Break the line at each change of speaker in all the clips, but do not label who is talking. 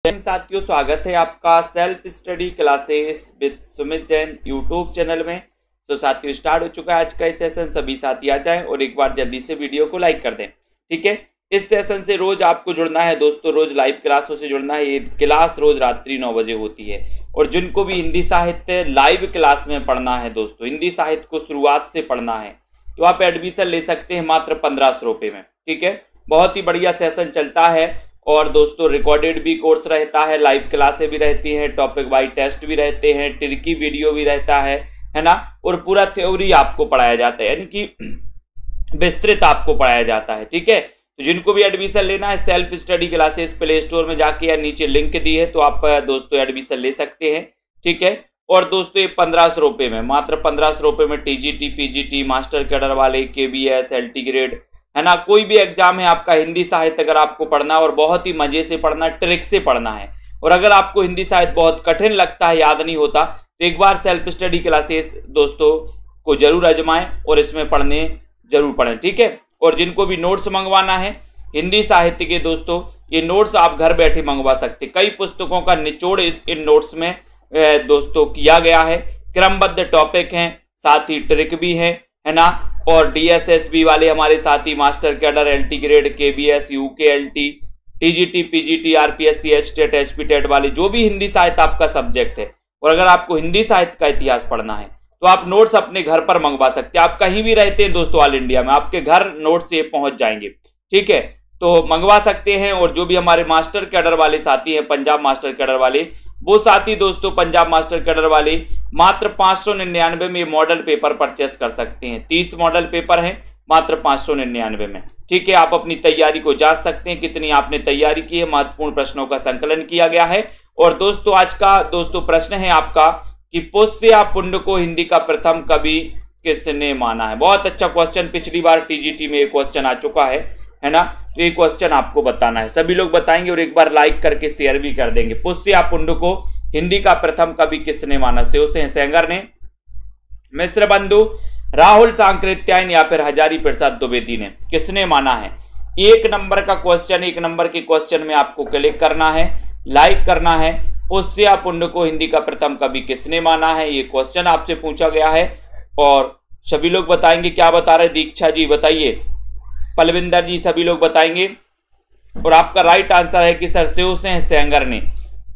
साथियों, स्वागत है आपका self study classes with Sumit Jain YouTube channel में। तो साथियों, स्टार्ट हो चुका है आज का सेशन। सभी साथी आ जाएं और एक बार जल्दी से वीडियो को लाइक कर दें। ठीक है, इस सेशन से रोज आपको जुड़ना है दोस्तों, रोज लाइव क्लासों से जुड़ना है। ये क्लास रोज रात्रि 9 बजे होती है और जिनको भी हिंदी साहित्य लाइव क्लास में पढ़ना है दोस्तों, हिंदी साहित्य को शुरुआत से पढ़ना है, तो आप एडमिशन ले सकते हैं मात्र 1500 रुपये में। ठीक है, बहुत ही बढ़िया सेशन चलता है और दोस्तों रिकॉर्डेड भी कोर्स रहता है, लाइव क्लासें भी रहती हैं, टॉपिक वाइज टेस्ट भी रहते हैं, ट्रिकी वीडियो भी रहता है ना, और पूरा थ्योरी आपको पढ़ाया जाता है, यानी कि विस्तृत आपको पढ़ाया जाता है। ठीक है, तो जिनको भी एडमिशन लेना है self study classes play store में जाके या नीचे लिंक दी है तो आप दोस्तों एडमिशन ले सकते हैं। ठीक है, और दोस्तों ये 1500 रुपये में, मात्र 1500 रुपये में टीजीटी, पीजीटी, मास्टर कैडर वाले, केबीएस, एलटी ग्रेड, है ना, कोई भी एग्जाम है आपका, हिंदी साहित्य अगर आपको पढ़ना है और बहुत ही मजे से पढ़ना, ट्रिक से पढ़ना है, और अगर आपको हिंदी साहित्य बहुत कठिन लगता है, याद नहीं होता, तो एक बार सेल्फ स्टडी क्लासेस दोस्तों को जरूर आजमाएं और इसमें पढ़ने जरूर पढ़ें। ठीक है, और जिनको भी नोट्स मंगवाना है हिंदी साहित्य के दोस्तों, ये नोट्स आप घर बैठे मंगवा सकते। कई पुस्तकों का निचोड़ इन नोट्स में दोस्तों किया गया है, क्रमबद्ध टॉपिक हैं, साथ ही ट्रिक भी है ना, और डीएसएसबी वाले हमारे साथी, master cadre, LT grade, KBS, UKLT, TGT, PGT, RPSC, HTET, HPTET वाले जो भी हिंदी साहित्य आपका सब्जेक्ट है, और अगर आपको हिंदी साहित्य का इतिहास पढ़ना है तो आप नोट्स अपने घर पर मंगवा सकते हैं। आप कहीं भी रहते हैं दोस्तों ऑल इंडिया में, आपके घर नोट्स ये पहुंच जाएंगे। ठीक है, तो मंगवा सकते हैं। और जो भी हमारे मास्टर कैडर वाले साथी हैं, पंजाब मास्टर कैडर वाले, वो साथी दोस्तों पंजाब मास्टर कैडर वाले मात्र 599 में मॉडल पेपर परचेस कर सकते हैं। 30 मॉडल पेपर हैं मात्र 599 में। ठीक है, आप अपनी तैयारी को जांच सकते हैं कितनी आपने तैयारी की है। महत्वपूर्ण प्रश्नों का संकलन किया गया है। और दोस्तों आज का दोस्तों प्रश्न है आपका कि पुष्य या पुण्य को हिंदी का प्रथम कवि किसने माना है। बहुत अच्छा क्वेश्चन, पिछली बार टीजीटी में एक क्वेश्चन आ चुका है ना, तो ये क्वेश्चन आपको बताना है। सभी लोग बताएंगे और एक बार लाइक करके शेयर भी कर देंगे। पुष्य या पुण्य को हिंदी का प्रथम कवि किसने माना। शिवसेन सेंगर ने, मिश्र बंधु, राहुल सांकृत्यायन या फिर हजारी प्रसाद द्विवेदी ने, किसने माना है। एक नंबर का क्वेश्चन, एक नंबर के क्वेश्चन में आपको क्लिक करना है, लाइक करना है। पुष्य या पुण्य को हिंदी का प्रथम कवि किसने माना है, ये क्वेश्चन आपसे पूछा गया है और सभी लोग बताएंगे। क्या बता रहे, दीक्षा जी बताइए, पलविंदर जी, सभी लोग बताएंगे। और आपका राइट आंसर है कि सर शिवसेन सेंगर ने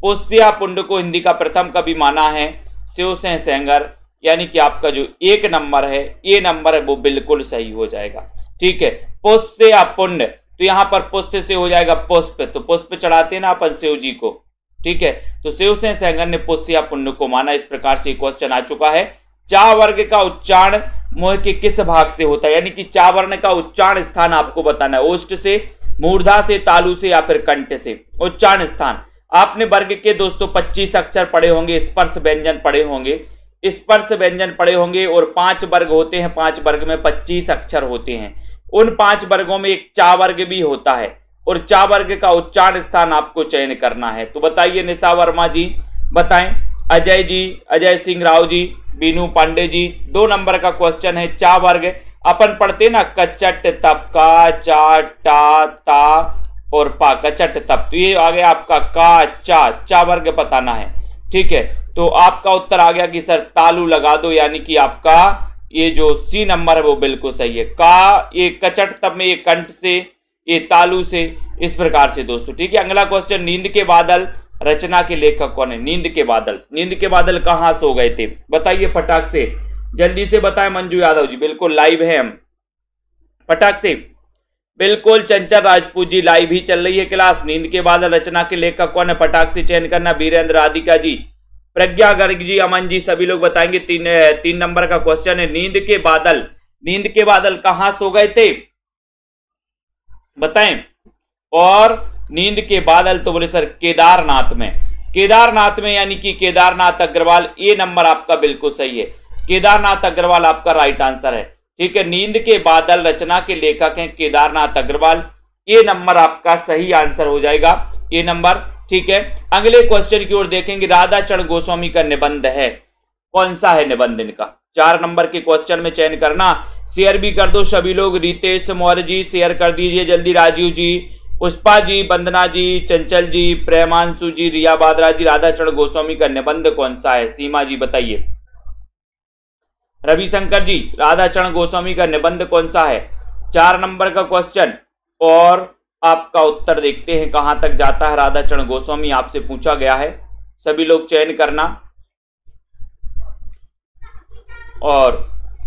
पुष्य या पुण्य को हिंदी का प्रथम कवि माना है शिवसेन सेंगर, यानी कि आपका जो एक नंबर है, ये नंबर है, वो बिल्कुल सही हो जाएगा। ठीक है, पुष्य या पुण्य, तो यहां पर पुष्य से हो जाएगा पुष्प, तो पुष्प चढ़ाते हैं ना अपन शिव जी को। ठीक है, तो शिवसेन सेंगर ने पुष्य या पुण्य को माना। इस प्रकार से क्वेश्चन आ चुका है। चा वर्ग का उच्चारण मोह के किस भाग से होता है, यानी कि चा वर्ण का उच्चारण स्थान आपको बताना है। ओष्ठ से, मूर्धा से, तालु से या फिर कंठ से उच्चारण स्थान। आपने वर्ग के दोस्तों 25 अक्षर पढ़े होंगे, स्पर्श व्यंजन पढ़े होंगे, स्पर्श व्यंजन पढ़े होंगे, और 5 वर्ग होते हैं, 5 वर्ग में 25 अक्षर होते हैं। उन 5 वर्गों में एक चा वर्ग भी होता है और चा वर्ग का उच्चारण स्थान आपको चयन करना है। तो बताइए, निशा वर्मा जी बताएं, अजय जी, अजय सिंह राव जी, बीनू पांडे जी। 2 नंबर का क्वेश्चन है, चा वर्ग अपन पढ़ते ना, कचट तप, का चा टा ता और पा, कचट तप, तो ये आ गया आपका का चा वर्ग बताना है। ठीक है, तो आपका उत्तर आ गया कि सर तालु लगा दो, यानी कि आपका ये जो सी नंबर है वो बिल्कुल सही है। का, ये कचट तप में ये कंठ से, ये तालु से, इस प्रकार से दोस्तों। ठीक है, अगला क्वेश्चन, नींद के बादल रचना के लेखक कौन है। नींद के बादल, नींद के बादल कहां सो गए थे, बताइए फटाक से, जल्दी से बताएं। मंजू यादव जी, बिल्कुल लाइव है हम, फटाक से, बिल्कुल। चंचल राजपूत जी, लाइव ही चल रही है क्लास। नींद के बादल रचना के लेखक कौन है, फटाक से चयन करना। वीरेंद्र, राधिका जी, प्रज्ञा गर्ग जी, अमन जी, सभी लोग बताएंगे। 3 नंबर का क्वेश्चन है, नींद के बादल, नींद के बादल कहां सो गए थे बताएं। और नींद के बादल तो बोले सर केदारनाथ में, केदारनाथ में, यानी कि केदारनाथ अग्रवाल, ये नंबर आपका बिल्कुल सही है। केदारनाथ अग्रवाल आपका राइट आंसर है। ठीक है, नींद के बादल रचना के लेखक हैं केदारनाथ अग्रवाल, ये नंबर आपका सही आंसर हो जाएगा, ये नंबर। ठीक है, अगले क्वेश्चन की ओर देखेंगे। राधा चरण गोस्वामी का निबंध है, कौन सा है निबंध इनका। 4 नंबर के क्वेश्चन में चयन करना। शेयर भी कर दो सभी लोग। रितेश मौर्य जी शेयर कर दीजिए जल्दी। राजीव जी, पुष्पा जी, वंदना जी, चंचल जी, प्रेमांशु जी, रिया बादरा जी, राधाचरण गोस्वामी का निबंध कौन सा है? सीमा जी बताइए। रविशंकर जी, राधाचरण गोस्वामी का निबंध कौन सा है? 4 नंबर का क्वेश्चन और आपका उत्तर देखते हैं कहां तक जाता है। राधाचरण गोस्वामी आपसे पूछा गया है, सभी लोग चयन करना। और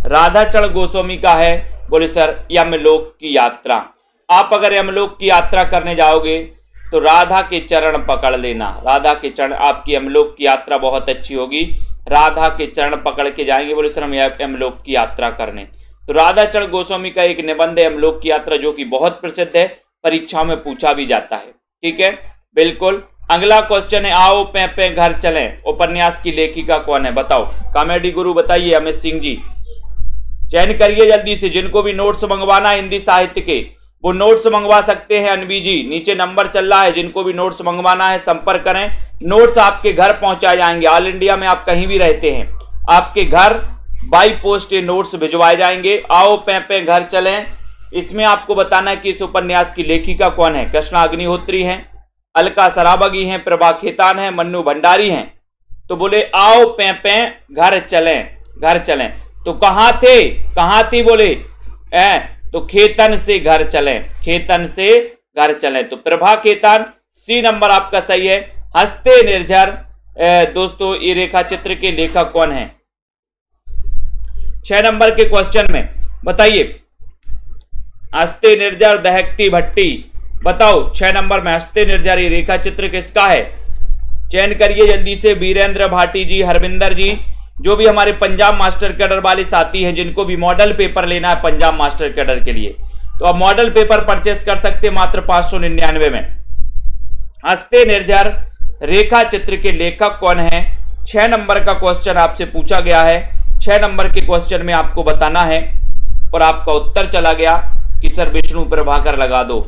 राधाचरण गोस्वामी का है, बोले सर यमलोक की यात्रा। आप अगर यमलोक की यात्रा करने जाओगे तो राधा के चरण पकड़ लेना, राधा के चरण, आपकी यमलोक की यात्रा बहुत अच्छी होगी। राधा के चरण पकड़ के जाएंगे, बोले सर हम यमलोक की यात्रा करने। तो राधाचरण गोस्वामी का एक निबंध है यमलोक की यात्रा, जो कि बहुत प्रसिद्ध है, परीक्षा में पूछा भी जाता है। ठीक है, बिल्कुल। अगला क्वेश्चन है, आओ पे पे घर चलें, उपन्यास की लेखिका कौन है? बताओ। कॉमेडी गुरु बताइए। अमित सिंह जी, चयन करिए जल्दी से। जिनको भी नोट्स मंगवाना हिंदी साहित्य के, वो नोट्स मंगवा सकते हैं। अनवी जी, नीचे नंबर चल रहा है, जिनको भी नोट्स मंगवाना है संपर्क करें। नोट्स आपके घर पहुंचाए जाएंगे। ऑल इंडिया में आप कहीं भी रहते हैं, आपके घर बाई पोस्ट ये नोट्स भिजवाए जाएंगे। आओ पे पे घर चलें, इसमें आपको बताना है कि इस उपन्यास की लेखिका कौन है। कृष्णा अग्निहोत्री हैं, अलका सराबगी हैं, प्रभा खेतान हैं, मन्नू भंडारी हैं। तो बोले आओ पे पे घर चलें, घर चलें। तो कहां थे, कहां थी? बोले तो खेतन से घर चलें, खेतन से घर चलें। तो प्रभा खेतान, सी नंबर आपका सही है। हंसते निर्झर, दोस्तों ये रेखा चित्र के लेखक कौन है? 6 नंबर के क्वेश्चन में बताइए। हंसते निर्झर, दहकती भट्टी, बताओ 6 नंबर में हंसते निर्झर ये रेखा चित्र किसका है? चयन करिए जल्दी से। वीरेंद्र भाटी जी, हरविंदर जी, जो भी हमारे पंजाब मास्टर कैडर वाले साथी हैं, जिनको भी मॉडल पेपर लेना है पंजाब मास्टर कैडर के लिए, तो आप मॉडल पेपर परचेस कर सकते हैं मात्र 599 में। हंसते निर्झर रेखा चित्र के लेखक कौन है? 6 नंबर का क्वेश्चन आपसे पूछा गया है। 6 नंबर के क्वेश्चन में आपको बताना है और आपका उत्तर चला गया कि सर विष्णु प्रभाकर लगा दो,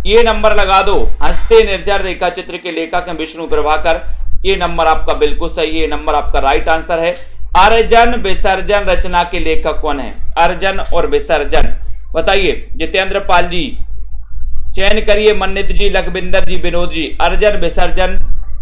ये नंबर लगा दो। हंसते निर्झर रेखा चित्र के लेखक हैं विष्णु प्रभाकर, ये नंबर आपका बिल्कुल सही है, नंबर आपका राइट आंसर है। अर्जन विसर्जन रचना के लेखक कौन है? अर्जन और विसर्जन बताइए। जितेंद्र पाल जी, चयन करिए। मन्नित जी, लखविंदर जी, विनोद जी, अर्जन विसर्जन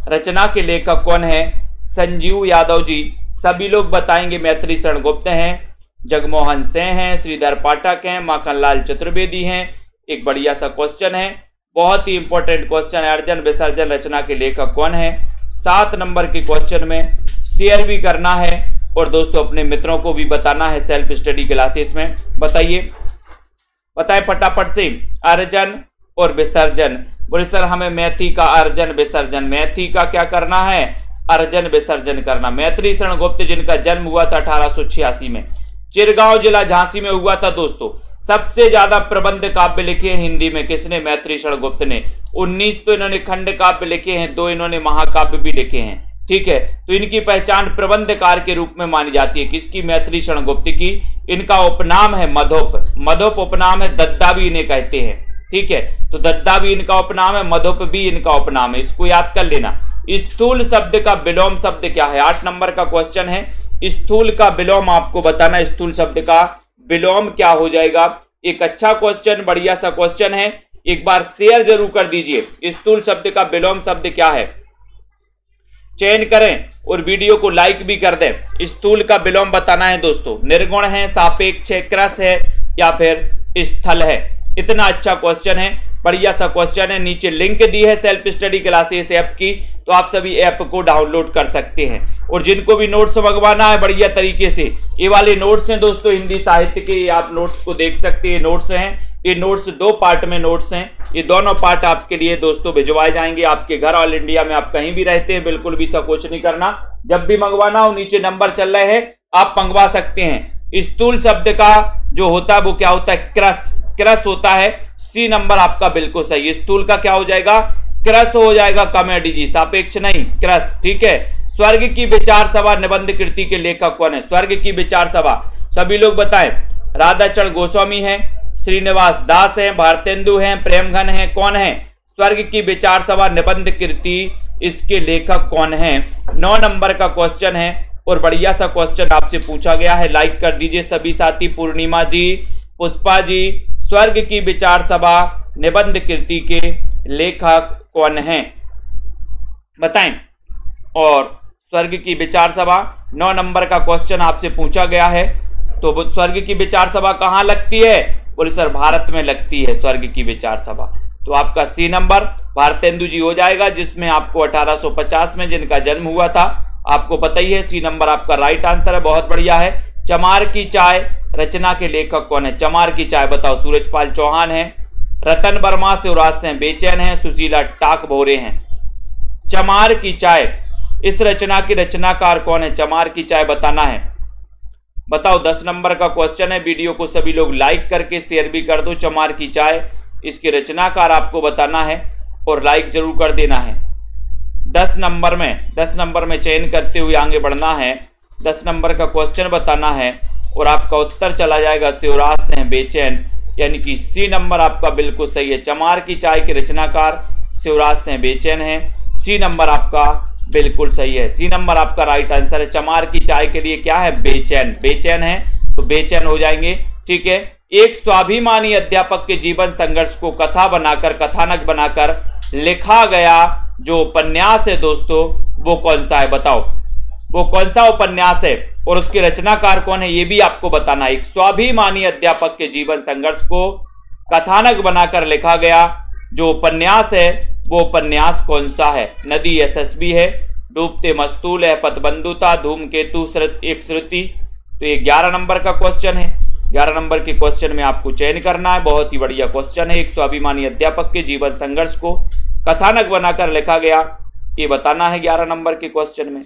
रचना के लेखक कौन है? संजीव यादव जी, सभी लोग बताएंगे। मैत्री शरण गुप्त हैं, जगमोहन सिंह हैं, श्रीधर पाठक हैं, माखनलाल चतुर्वेदी हैं। एक बढ़िया सा क्वेश्चन है, बहुत ही इंपॉर्टेंट क्वेश्चन है। अर्जन विसर्जन रचना के लेखक कौन है? 7 नंबर के क्वेश्चन में शेयर भी करना है और दोस्तों अपने मित्रों को भी बताना है सेल्फ स्टडी क्लासेस में। बताइए, बताएं फटाफट से। अर्जन और विसर्जन, बोले सर हमें मैथी का अर्जन विसर्जन, मैथी का क्या करना है? अर्जन विसर्जन करना। मैत्री शरण गुप्त, जिनका जन्म हुआ था 1886 में, चिरगांव जिला झांसी में हुआ था। दोस्तों सबसे ज्यादा प्रबंध काव्य लिखे हैं हिंदी में किसने? मैत्री शरण गुप्त ने। 19 तो इन्होंने खंड काव्य लिखे हैं, 2 इन्होंने महाकाव्य भी लिखे हैं। ठीक है, तो इनकी पहचान प्रबंधकार के रूप में मानी जाती है। किसकी? मैत्री शरण गुप्त की। इनका उपनाम है मधुप, मधुप उपनाम है, दद्दा भी इन्हें कहते हैं। ठीक है, तो दद्दा भी इनका उपनाम है, मधुप भी इनका उपनाम है, इसको याद कर लेना। स्थूल शब्द का विलोम शब्द क्या है? 8 नंबर का क्वेश्चन है। स्थूल का विलोम आपको बताना, स्थूल शब्द का विलोम क्या हो जाएगा? एक अच्छा क्वेश्चन, बढ़िया सा क्वेश्चन है, एक बार शेयर जरूर कर दीजिए। स्थूल शब्द का विलोम शब्द क्या है? चयन करें और वीडियो को लाइक भी कर दें। स्थूल का विलोम बताना है दोस्तों। निर्गुण है, सापेक्ष है, क्रस है या फिर स्थल है? इतना अच्छा क्वेश्चन है, बढ़िया सा क्वेश्चन है। नीचे लिंक दी है सेल्फ स्टडी क्लासेस ऐप की, तो आप सभी ऐप को डाउनलोड कर सकते हैं। और जिनको भी नोट्स मंगवाना है बढ़िया तरीके से, ये वाले नोट्स हैं दोस्तों हिंदी साहित्य के, आप नोट्स को देख सकते हैं। नोट्स हैं, ये नोट्स 2 पार्ट में नोट्स हैं, ये दोनों पार्ट आपके लिए दोस्तों भिजवाए जाएंगे आपके घर। ऑल इंडिया में आप कहीं भी रहते हैं, बिल्कुल भी संकोच नहीं करना। जब भी मंगवाना हो नीचे नंबर चल रहे हैं, आप मंगवा सकते हैं। स्थूल शब्द का जो होता है वो क्या होता है? क्रस, क्रस होता है। सी नंबर आपका बिल्कुल सही। स्थूल का क्या हो जाएगा? क्रस हो जाएगा। कॉमेडी जी, सापेक्ष नहीं, क्रस। ठीक है। स्वर्ग की विचार सभा निबंध कृति के लेखक कौन है? स्वर्ग की विचार सभा सभी लोग बताएं। राधाचरण गोस्वामी हैं, श्रीनिवास दास हैं, भारतेंदु हैं, प्रेमघन हैं, कौन है? स्वर्ग की विचार सभा निबंध कृति, इसके लेखक कौन है? 9 नंबर का क्वेश्चन है और बढ़िया सा क्वेश्चन आपसे पूछा गया है। लाइक कर दीजिए सभी साथी। पूर्णिमा जी, पुष्पा जी, स्वर्ग की विचार सभा निबंध कृति के लेखक कौन हैं, बताएं। और स्वर्ग की विचार सभा 9 नंबर का क्वेश्चन आपसे पूछा गया है। तो स्वर्ग की विचार सभा कहाँ लगती है? बोले सर भारत में लगती है स्वर्ग की विचार सभा। तो आपका सी नंबर भारतेंदु जी हो जाएगा, जिसमें आपको 1850 में जिनका जन्म हुआ था, आपको पता ही है। सी नंबर आपका राइट आंसर है, बहुत बढ़िया है। चमार की चाय रचना के लेखक कौन है? चमार की चाय बताओ। सूरजपाल चौहान है, रतन वर्मा, शिवराज सिंह बेचैन है, सुशीला टाक भोरे हैं। चमार की चाय इस रचना की रचनाकार कौन है? चमार की चाय बताना है, बताओ। 10 नंबर का क्वेश्चन है। वीडियो को सभी लोग लाइक करके शेयर भी कर दो। चमार की चाय इसके रचनाकार आपको बताना है और लाइक जरूर कर देना है। 10 नंबर में चयन करते हुए आगे बढ़ना है। 10 नंबर का क्वेश्चन बताना है और आपका उत्तर चला जाएगा शिवराज सिंह बेचैन, यानी कि सी नंबर आपका बिल्कुल सही है। चमार की चाय के रचनाकार शिवराज सिंह बेचैन है। सी नंबर आपका बिल्कुल सही है। सी नंबर आपका राइट आंसर है। चमार की चाय के लिए क्या है? बेचैन। बेचैन है तो बेचैन हो जाएंगे, ठीक है। एक स्वाभिमानी अध्यापक के जीवन संघर्ष को कथा बनाकर, कथानक बनाकर लिखा गया जो उपन्यास है दोस्तों, वो कौन सा है? बताओ वो कौन सा उपन्यास है और उसके रचनाकार कौन है, ये भी आपको बताना है। एक स्वाभिमानी अध्यापक के जीवन संघर्ष को कथानक बनाकर लिखा गया जो उपन्यास है, वो उपन्यास कौन सा है? नदी यशस्वी है, डूबते मस्तूल है, पतबंधुता, धूमकेतु, एक श्रुति। तो ये 11 नंबर का क्वेश्चन है। 11 नंबर के क्वेश्चन में आपको चयन करना है। बहुत ही बढ़िया क्वेश्चन है। एक स्वाभिमानी अध्यापक के जीवन संघर्ष को कथानक बनाकर लिखा गया, ये बताना है 11 नंबर के क्वेश्चन में।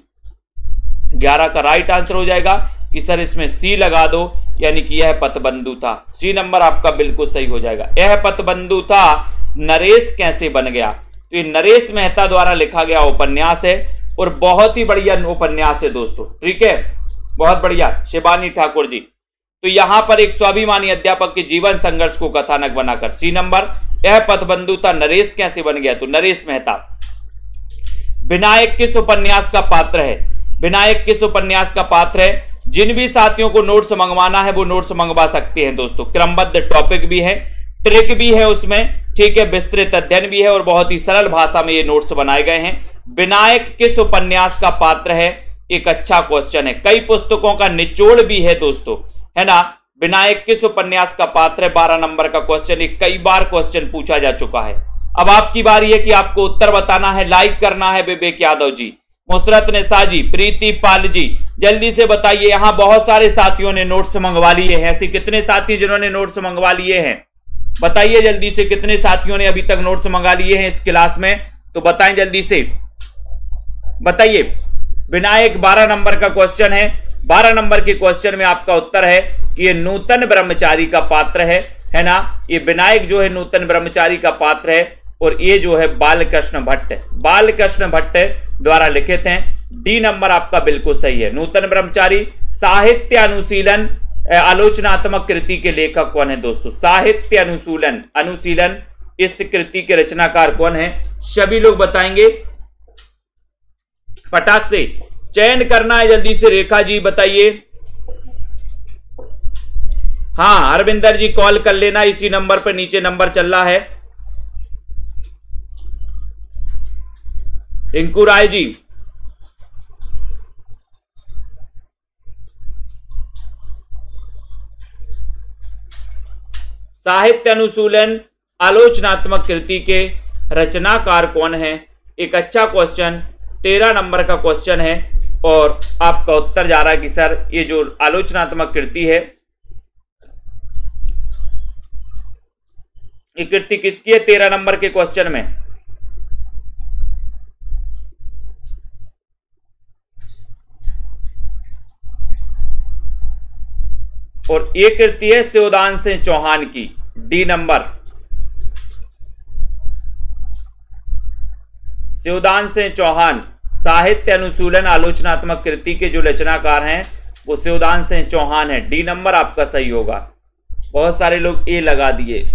11 का राइट आंसर हो जाएगा कि सर इसमें सी लगा दो, यानी कि यह पतबंधु था। सी नंबर आपका बिल्कुल सही हो जाएगा। यह पतबंधु था नरेश कैसे बन गया? तो ये नरेश मेहता द्वारा लिखा गया उपन्यास है और बहुत ही बढ़िया उपन्यास है दोस्तों, ठीक है, बहुत बढ़िया। शिवानी ठाकुर जी। तो यहां पर एक स्वाभिमानी अध्यापक के जीवन संघर्ष को कथानक बनाकर, सी नंबर। यह पतबंधु था नरेश कैसे बन गया? तो नरेश मेहता। विनायक किस उपन्यास का पात्र है? विनायक किस उपन्यास का पात्र है? जिन भी साथियों को नोट्स मंगवाना है वो नोट्स मंगवा सकते हैं दोस्तों। क्रमबद्ध टॉपिक भी है, ट्रिक भी है उसमें, ठीक है, विस्तृत अध्ययन भी है और बहुत ही सरल भाषा में ये नोट्स बनाए गए हैं। विनायक किस उपन्यास का पात्र है? एक अच्छा क्वेश्चन है, कई पुस्तकों का निचोड़ भी है दोस्तों, है ना। विनायक किस उपन्यास का पात्र है? 12 नंबर का क्वेश्चन, एक कई बार क्वेश्चन पूछा जा चुका है। अब आपकी बारी है कि आपको उत्तर बताना है, लाइक करना है। विवेक यादव जी, मुसरत निसा जी, प्रीति पाल जी, जल्दी से बताइए। यहां बहुत सारे साथियों ने नोट्स मंगवा लिए हैं। ऐसे कितने साथी जिन्होंने नोट्स मंगवा लिए हैं? बताइए जल्दी से, कितने साथियों ने अभी तक नोट्स मंगा लिए हैं इस क्लास में? तो बताएं जल्दी से, बताइए। विनायक 12 नंबर का क्वेश्चन है। 12 नंबर के क्वेश्चन में आपका उत्तर है कि ये नूतन ब्रह्मचारी का पात्र है ना। ये विनायक जो है नूतन ब्रह्मचारी का पात्र है और ये जो है बालकृष्ण भट्ट द्वारा लिखित हैं। डी नंबर आपका बिल्कुल सही है। नूतन ब्रह्मचारी। साहित्य अनुशीलन आलोचनात्मक कृति के लेखक कौन है दोस्तों? साहित्य अनुशीलन इस कृति के रचनाकार कौन है? सभी लोग बताएंगे, फटाक से चयन करना है जल्दी से। रेखा जी बताइए। हाँ हरविंदर जी कॉल कर लेना, इसी नंबर पर नीचे नंबर चल रहा है। रिंकू राय जी, साहित्य अनुशीलन आलोचनात्मक कृति के रचनाकार कौन है? एक अच्छा क्वेश्चन, 13 नंबर का क्वेश्चन है और आपका उत्तर जा रहा है कि सर ये जो आलोचनात्मक कृति है, ये कृति किसकी है? 13 नंबर के क्वेश्चन में। और ये कृति है शिवदान सिंह चौहान की। D number, Shivdan Singh Chauhan. साहित्य अनुशीलन आलोचनात्मक कृति के जो रचनाकार हैं वो शिवदान सिंह चौहान है। डी नंबर आपका सही होगा। बहुत सारे लोग ए लगा दिए।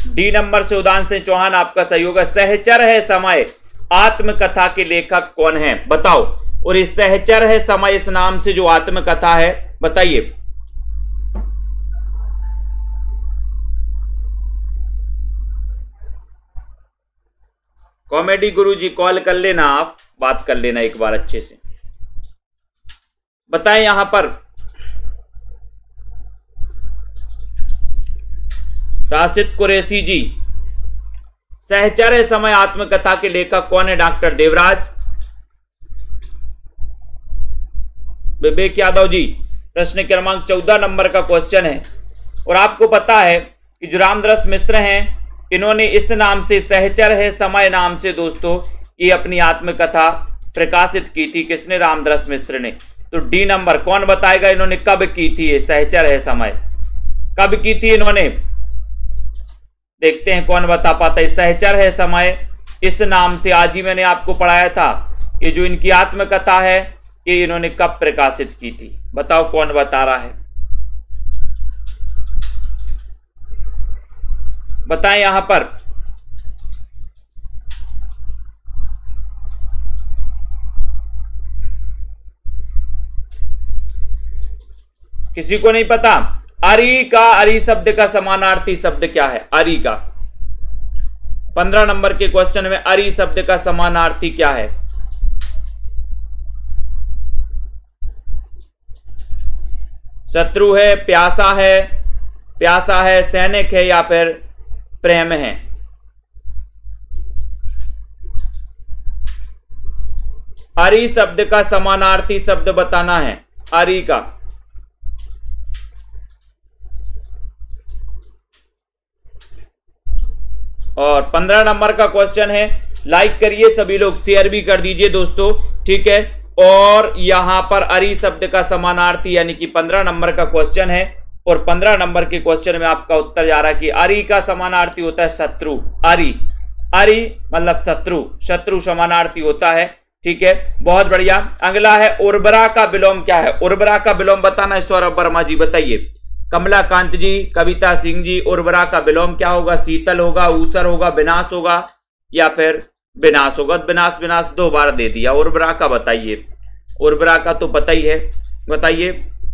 डी नंबर शिवदान सिंह चौहान आपका सही होगा। सहचर है समय आत्मकथा के लेखक कौन है? बताओ। और इस सहचर है समय इस नाम से जो आत्मकथा है, बताइए। कॉमेडी गुरुजी कॉल कर लेना, आप बात कर लेना एक बार अच्छे से। बताएं यहां पर राशिद कुरैशी जी, सहचर है समय आत्मकथा के लेखक कौन है? डॉक्टर देवराज। विवेक यादव जी, प्रश्न क्रमांक 14 नंबर का क्वेश्चन है। और आपको पता है कि जो रामदास मिश्र हैं, इन्होंने इस नाम से, सहचर है समय नाम से दोस्तों, ये अपनी आत्मकथा प्रकाशित की थी। किसने? रामदास मिश्र ने। तो डी नंबर कौन बताएगा इन्होंने कब की थी? ये सहचर है समय कब की थी इन्होंने? देखते हैं कौन बता पाता है। सहचर है समय इस नाम से आज ही मैंने आपको पढ़ाया था। ये जो इनकी आत्मकथा है, ये इन्होंने कब प्रकाशित की थी? बताओ कौन बता रहा है, बताएं यहां पर। किसी को नहीं पता? अरी का, अरी शब्द का समानार्थी शब्द क्या है? अरी का 15 नंबर के क्वेश्चन में अरी शब्द का समानार्थी क्या है? शत्रु है, प्यासा है, प्यासा है, सैनिक है, या फिर प्रेम है? अरी शब्द का समानार्थी शब्द बताना है, अरी का। और 15 नंबर का क्वेश्चन है, लाइक करिए सभी लोग, शेयर भी कर दीजिए दोस्तों, ठीक है। और यहां पर अरी शब्द का समानार्थी यानी कि 15 नंबर का क्वेश्चन है, और 15 नंबर के क्वेश्चन में आपका उत्तर जा रहा है कि अरी का समानार्थी होता है शत्रु। अरी, अरी मतलब शत्रु, शत्रु समानार्थी होता है, ठीक है। बहुत बढ़िया। अगला है उर्वरा का विलोम क्या है? उर्वरा का विलोम बताना है सौरभ वर्मा जी, बताइए। कमलाकांत जी, कविता सिंह जी, उर्वरा का विलोम क्या होगा? शीतल होगा, ऊसर होगा, विनाश होगा, या फिर विनाश होगा? विनाश विनाश 2 बार दे दिया। उर्वरा का बताइए, उर्वरा का तो पता ही है, बताइए।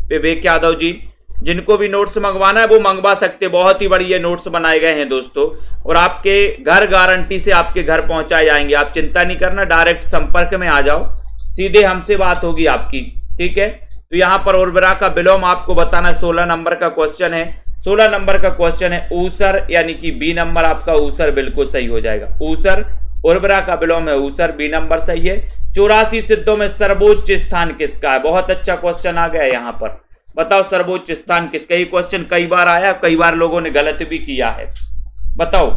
विवेक यादव जी, जिनको भी नोट्स मंगवाना है वो मंगवा सकते, बहुत ही बढ़िया नोट्स बनाए गए हैं दोस्तों, और आपके घर गारंटी से आपके घर पहुंचाए जाएंगे। आप चिंता नहीं करना, डायरेक्ट संपर्क में आ जाओ, सीधे हमसे बात होगी आपकी, ठीक है। तो यहां पर उर्वरा का विलोम आपको बताना 16 नंबर का क्वेश्चन है। 16 नंबर का क्वेश्चन है ऊसर, यानी कि बी नंबर आपका ऊसर बिल्कुल सही हो जाएगा। ऊसर, उर्वरा का विलोम है ऊसर, बी नंबर सही है। 84 सिद्धों में सर्वोच्च स्थान किसका है? बहुत अच्छा क्वेश्चन आ गया यहाँ पर, बताओ सर्वोच्च स्थान किसका? ये क्वेश्चन कई बार आया, कई बार लोगों ने गलत भी किया है, बताओ।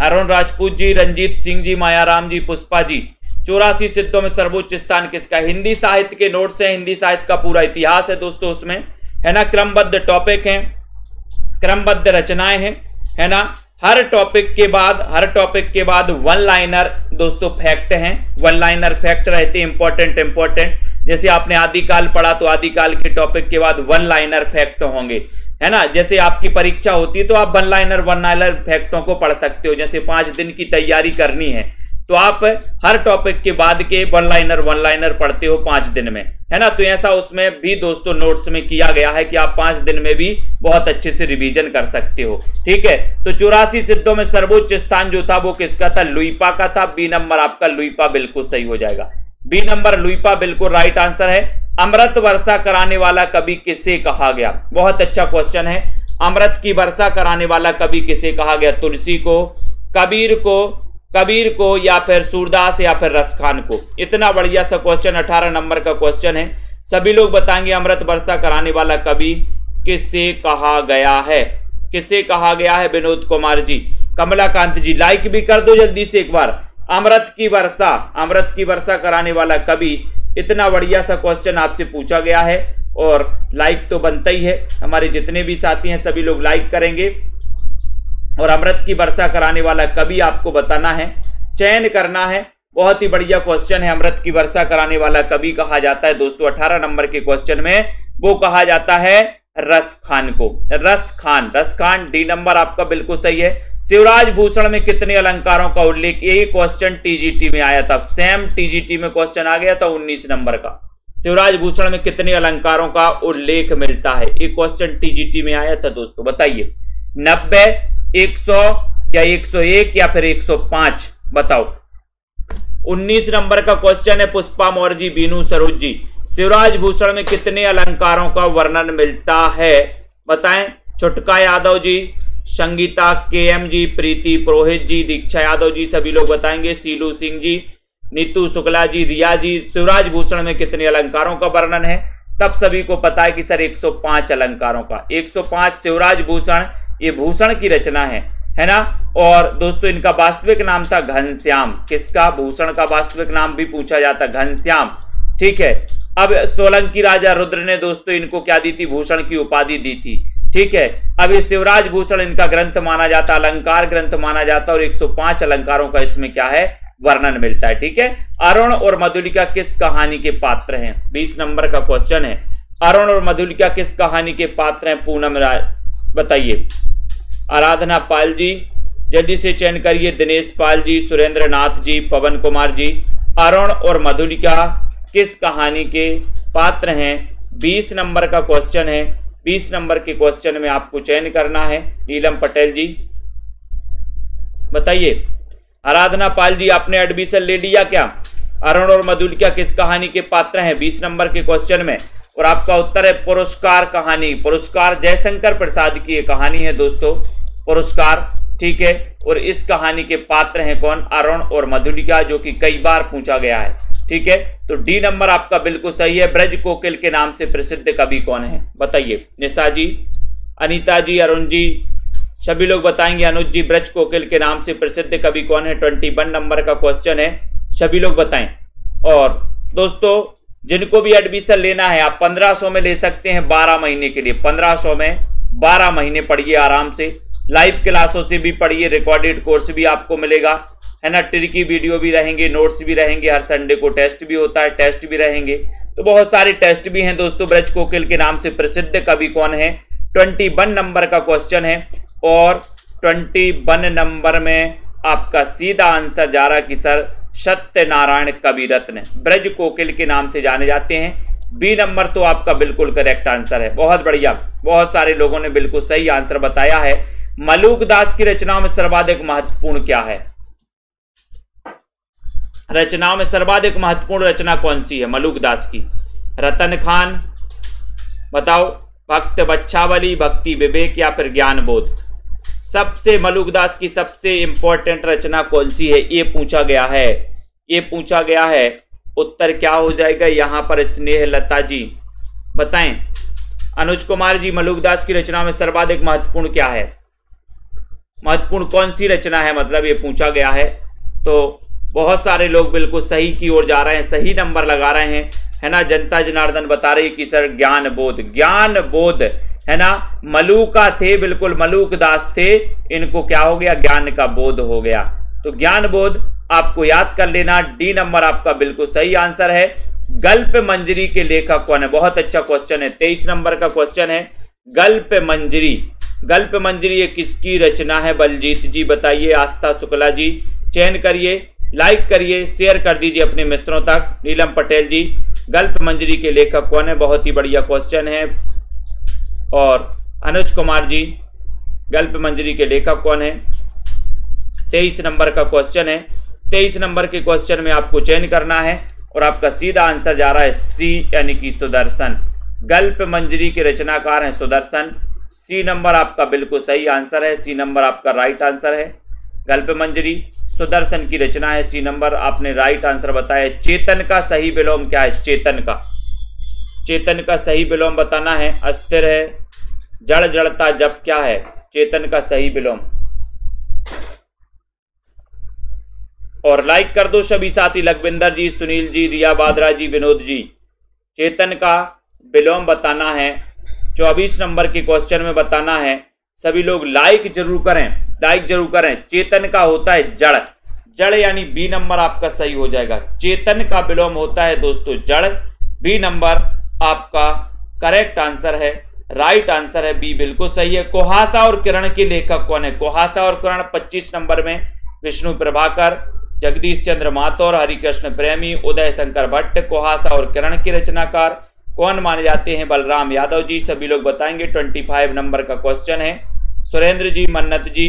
अरुण राजपूत जी, रंजीत सिंह जी, मायाराम जी, पुष्पा जी, 84 सिद्धों में सर्वोच्च स्थान किसका? हिंदी साहित्य के नोट्स हैं, हिंदी साहित्य का पूरा इतिहास है दोस्तों उसमें, है ना। क्रमबद्ध टॉपिक हैं, क्रमबद्ध रचनाएं हैं, है ना। हर टॉपिक के बाद वन लाइनर दोस्तों फैक्ट हैं, वन लाइनर फैक्ट रहते हैं इंपॉर्टेंट। जैसे आपने आदिकाल पढ़ा तो आदिकाल के टॉपिक के बाद वन लाइनर फैक्ट होंगे, है ना। जैसे आपकी परीक्षा होती है तो आप वन लाइनर फैक्टों को पढ़ सकते हो। जैसे 5 दिन की तैयारी करनी है तो आप हर टॉपिक के बाद के वन लाइनर पढ़ते हो 5 दिन में, है ना। तो ऐसा उसमें भी दोस्तों नोट्स में किया गया है कि आप 5 दिन में भी बहुत अच्छे से रिवीजन कर सकते हो, ठीक है। तो 84 सिद्धों में सर्वोच्च स्थान जो था वो किसका था? लुइपा का था। बी नंबर आपका लुइपा बिल्कुल सही हो जाएगा। बी नंबर लुइपा बिल्कुल राइट आंसर है। अमृत वर्षा कराने वाला कवि किसे कहा गया? बहुत अच्छा क्वेश्चन है। अमृत की वर्षा कराने वाला कवि किसे कहा गया? तुलसी को, कबीर को, या फिर सूरदास, या फिर रसखान को? इतना बढ़िया सा क्वेश्चन 18 नंबर का क्वेश्चन है। सभी लोग बताएंगे अमृत वर्षा कराने वाला कवि किसे कहा गया है? किसे कहा गया है? विनोद कुमार जी, कमलाकांत जी, लाइक भी कर दो जल्दी से एक बार। अमृत की वर्षा कराने वाला कवि, इतना बढ़िया सा क्वेश्चन आपसे पूछा गया है, और लाइक तो बनता ही है। हमारे जितने भी साथी हैं सभी लोग लाइक करेंगे। और अमृत की वर्षा कराने वाला कवि आपको बताना है, चयन करना है। बहुत ही बढ़िया क्वेश्चन है। अमृत की वर्षा कराने वाला कवि कहा जाता है दोस्तों 18 नंबर के क्वेश्चन में, वो कहा जाता है रसखान को। रसखान डी नंबर आपका बिल्कुल सही है। शिवराज भूषण में कितने अलंकारों का उल्लेख? यही क्वेश्चन टीजीटी में आया था, सेम टीजीटी में क्वेश्चन आ गया था 19 नंबर का। शिवराज भूषण में कितने अलंकारों का उल्लेख मिलता है? एक क्वेश्चन टीजीटी में आया था दोस्तों, बताइए। 90, 100 या 101 या फिर 105? बताओ। 19 नंबर का क्वेश्चन है, पुष्पा मौर्य जी, बीनू सरोज जी, शिवराज भूषण में कितने अलंकारों का वर्णन मिलता है? बताएं। छुटका यादव जी, संगीता केएम जी, प्रीति पुरोहित जी, दीक्षा यादव जी, सभी लोग बताएंगे। सीलू सिंह जी, नीतू शुक्ला जी, रिया जी, शिवराज भूषण में कितने अलंकारों का वर्णन है? तब सभी को पता है कि सर 105 अलंकारों का। 105 शिवराज भूषण, ये भूषण की रचना है ना। और दोस्तों इनका वास्तविक नाम था घनश्याम। किसका? भूषण का वास्तविक नाम भी पूछा जाता, घनश्याम। ठीक है। अब सोलंकी राजा रुद्र ने दोस्तों इनको क्या दी थी? भूषण की उपाधि दी थी। ठीक है। अब ये शिवराज भूषण इनका ग्रंथ माना जाता, अलंकार ग्रंथ माना जाता, और 105 अलंकारों का इसमें क्या है? वर्णन मिलता है। ठीक है। अरुण और मधुलिका किस कहानी के पात्र हैं? 20 नंबर का क्वेश्चन है। अरुण और मधुलिका किस कहानी के पात्र हैं? पूनम राय बताइए। आराधना पाल जी, जल्दी से चयन करिए। दिनेश पाल जी, सुरेंद्र नाथ जी, पवन कुमार जी। अरुण और मधुलिका किस कहानी के पात्र हैं? 20 नंबर का क्वेश्चन है। 20 नंबर के क्वेश्चन में आपको चयन करना है। नीलम पटेल जी बताइए। आराधना पाल जी, आपने एडमिशन ले लिया क्या? अरुण और मधुलिका किस कहानी के पात्र हैं 20 नंबर के क्वेश्चन में? और आपका उत्तर है पुरस्कार कहानी। पुरस्कार जयशंकर प्रसाद की ये कहानी है दोस्तों, पुरस्कार। ठीक है। और इस कहानी के पात्र हैं कौन? अरुण और मधुलिका, जो कि कई बार पूछा गया है। ठीक है। तो डी नंबर आपका बिल्कुल सही है। ब्रज कोकिल के नाम से प्रसिद्ध कवि कौन है? बताइए। निशा जी, अनीता जी, अरुण जी, सभी लोग बताएंगे। अनुज जी, ब्रज कोकिल के नाम से प्रसिद्ध कवि कौन है? 21 नंबर का क्वेश्चन है, सभी लोग बताएं। और दोस्तों जिनको भी एडमिशन लेना है आप 1500 में ले सकते हैं 12 महीने के लिए। 1500 में 12 महीने पढ़िए आराम से। लाइव क्लासों से भी पढ़िए, रिकॉर्डेड कोर्स भी आपको मिलेगा, है ना। ट्रिकी वीडियो भी रहेंगे, नोट्स भी रहेंगे, हर संडे को टेस्ट भी होता है, टेस्ट भी रहेंगे। तो बहुत सारे टेस्ट भी हैं दोस्तों। ब्रज कोकिल के नाम से प्रसिद्ध कवि कौन है? 21 नंबर का क्वेश्चन है। और 21 नंबर में आपका सीधा आंसर जा रहा कि सर सत्यनारायण कविरत्न ब्रज कोकिल के नाम से जाने जाते हैं। बी नंबर तो आपका बिल्कुल करेक्ट आंसर है। बहुत बढ़िया, बहुत सारे लोगों ने बिल्कुल सही आंसर बताया है। मलुकदास की रचनाओं में सर्वाधिक महत्वपूर्ण क्या है? रचनाओं में सर्वाधिक महत्वपूर्ण रचना कौन सी है मलुकदास की? रतन खान बताओ, भक्त बच्छावली, भक्ति विवेक, या फिर ज्ञान बोध? सबसे मलुकदास की सबसे इंपॉर्टेंट रचना कौन सी है? ये पूछा गया है, ये पूछा गया है। उत्तर क्या हो जाएगा यहां पर? स्नेहलता जी बताएं। अनुज कुमार जी, मलुकदास की रचना में सर्वाधिक महत्वपूर्ण क्या है? महत्वपूर्ण कौन सी रचना है, मतलब ये पूछा गया है। तो बहुत सारे लोग बिल्कुल सही की ओर जा रहे हैं, सही नंबर लगा रहे हैं, है ना। जनता जनार्दन बता रही है कि सर ज्ञान बोध, ज्ञान बोध, है ना। मलुका थे, बिल्कुल मलुकदास थे, इनको क्या हो गया? ज्ञान का बोध हो गया। तो ज्ञान बोध आपको याद कर लेना। डी नंबर आपका बिल्कुल सही आंसर है। गल्प मंजरी के लेखक कौन है? बहुत अच्छा क्वेश्चन है। 23 नंबर का क्वेश्चन है। गल्प मंजरी, गल्प मंजरी ये किसकी रचना है? बलजीत जी बताइए। आस्था शुक्ला जी चयन करिए, लाइक करिए, शेयर कर दीजिए अपने मित्रों तक। नीलम पटेल जी, गल्प मंजरी के लेखक कौन है? बहुत ही बढ़िया क्वेश्चन है। और अनुज कुमार जी, गल्प मंजरी के लेखक कौन है? 23 नंबर का क्वेश्चन है। 23 नंबर के क्वेश्चन में आपको चयन करना है और आपका सीधा आंसर जा रहा है सी, यानी कि सुदर्शन। गल्प मंजरी के रचनाकार हैं सुदर्शन। सी नंबर आपका बिल्कुल सही आंसर है। सी नंबर आपका राइट आंसर है। गल्प मंजरी सुदर्शन की रचना है। सी नंबर आपने राइट आंसर बताया। चेतन का सही विलोम क्या है? चेतन का, चेतन का सही विलोम बताना है। अस्थिर है, जड़ जड़ता, जब क्या है? चेतन का सही विलोम। और लाइक कर दो सभी साथी। लखविंदर जी, सुनील जी, रिया बादरा जी, विनोद जी, चेतन का विलोम बताना है। 24 नंबर के क्वेश्चन में बताना है। सभी लोग लाइक जरूर करें, लाइक जरूर करें। चेतन का होता है जड़, जड़ यानी बी नंबर आपका सही हो जाएगा। चेतन का विलोम होता है दोस्तों जड़। बी नंबर आपका करेक्ट आंसर है, राइट आंसर है, बी बिल्कुल सही है। कुहासा और किरण के लेखक कौन है? कुहासा और किरण 25 नंबर में विष्णु प्रभाकर, जगदीश चंद्र माथुर, हरिकृष्ण प्रेमी, उदय शंकर भट्ट। कुहासा और किरण के रचनाकार कौन माने जाते हैं? बलराम यादव जी, सभी लोग बताएंगे। 25 नंबर का क्वेश्चन है। सुरेंद्र जी, मन्नत जी,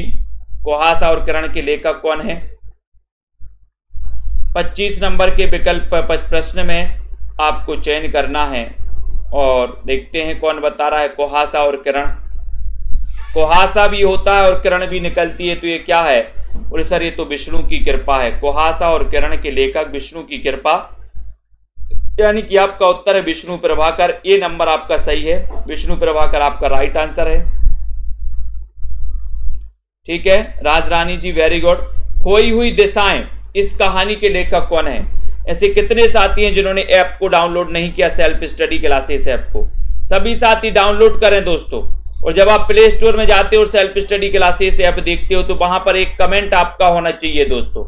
कुहासा और किरण के लेखक कौन है? 25 नंबर के विकल्प प्रश्न में आपको चयन करना है और देखते हैं कौन बता रहा है। कुहासा और किरण, कुहासा भी होता है और किरण भी निकलती है, तो ये क्या है? और सर ये तो विष्णु की कृपा है। कुहासा और किरण के लेखक विष्णु की कृपा, यानी कि आपका उत्तर है विष्णु प्रभाकर। ये नंबर आपका सही है, विष्णु प्रभाकर आपका राइट आंसर है। ठीक है राजरानी जी, वेरी गुड। खोई हुई दिशाएं, इस कहानी के लेखक कौन है? ऐसे कितने साथी हैं जिन्होंने ऐप को डाउनलोड नहीं किया, सेल्फ स्टडी क्लासेस ऐप को? सभी साथी डाउनलोड करें दोस्तों। और जब आप प्ले स्टोर में जाते हो और सेल्फ स्टडी क्लासेस ऐप देखते हो तो वहां पर एक कमेंट आपका होना चाहिए दोस्तों,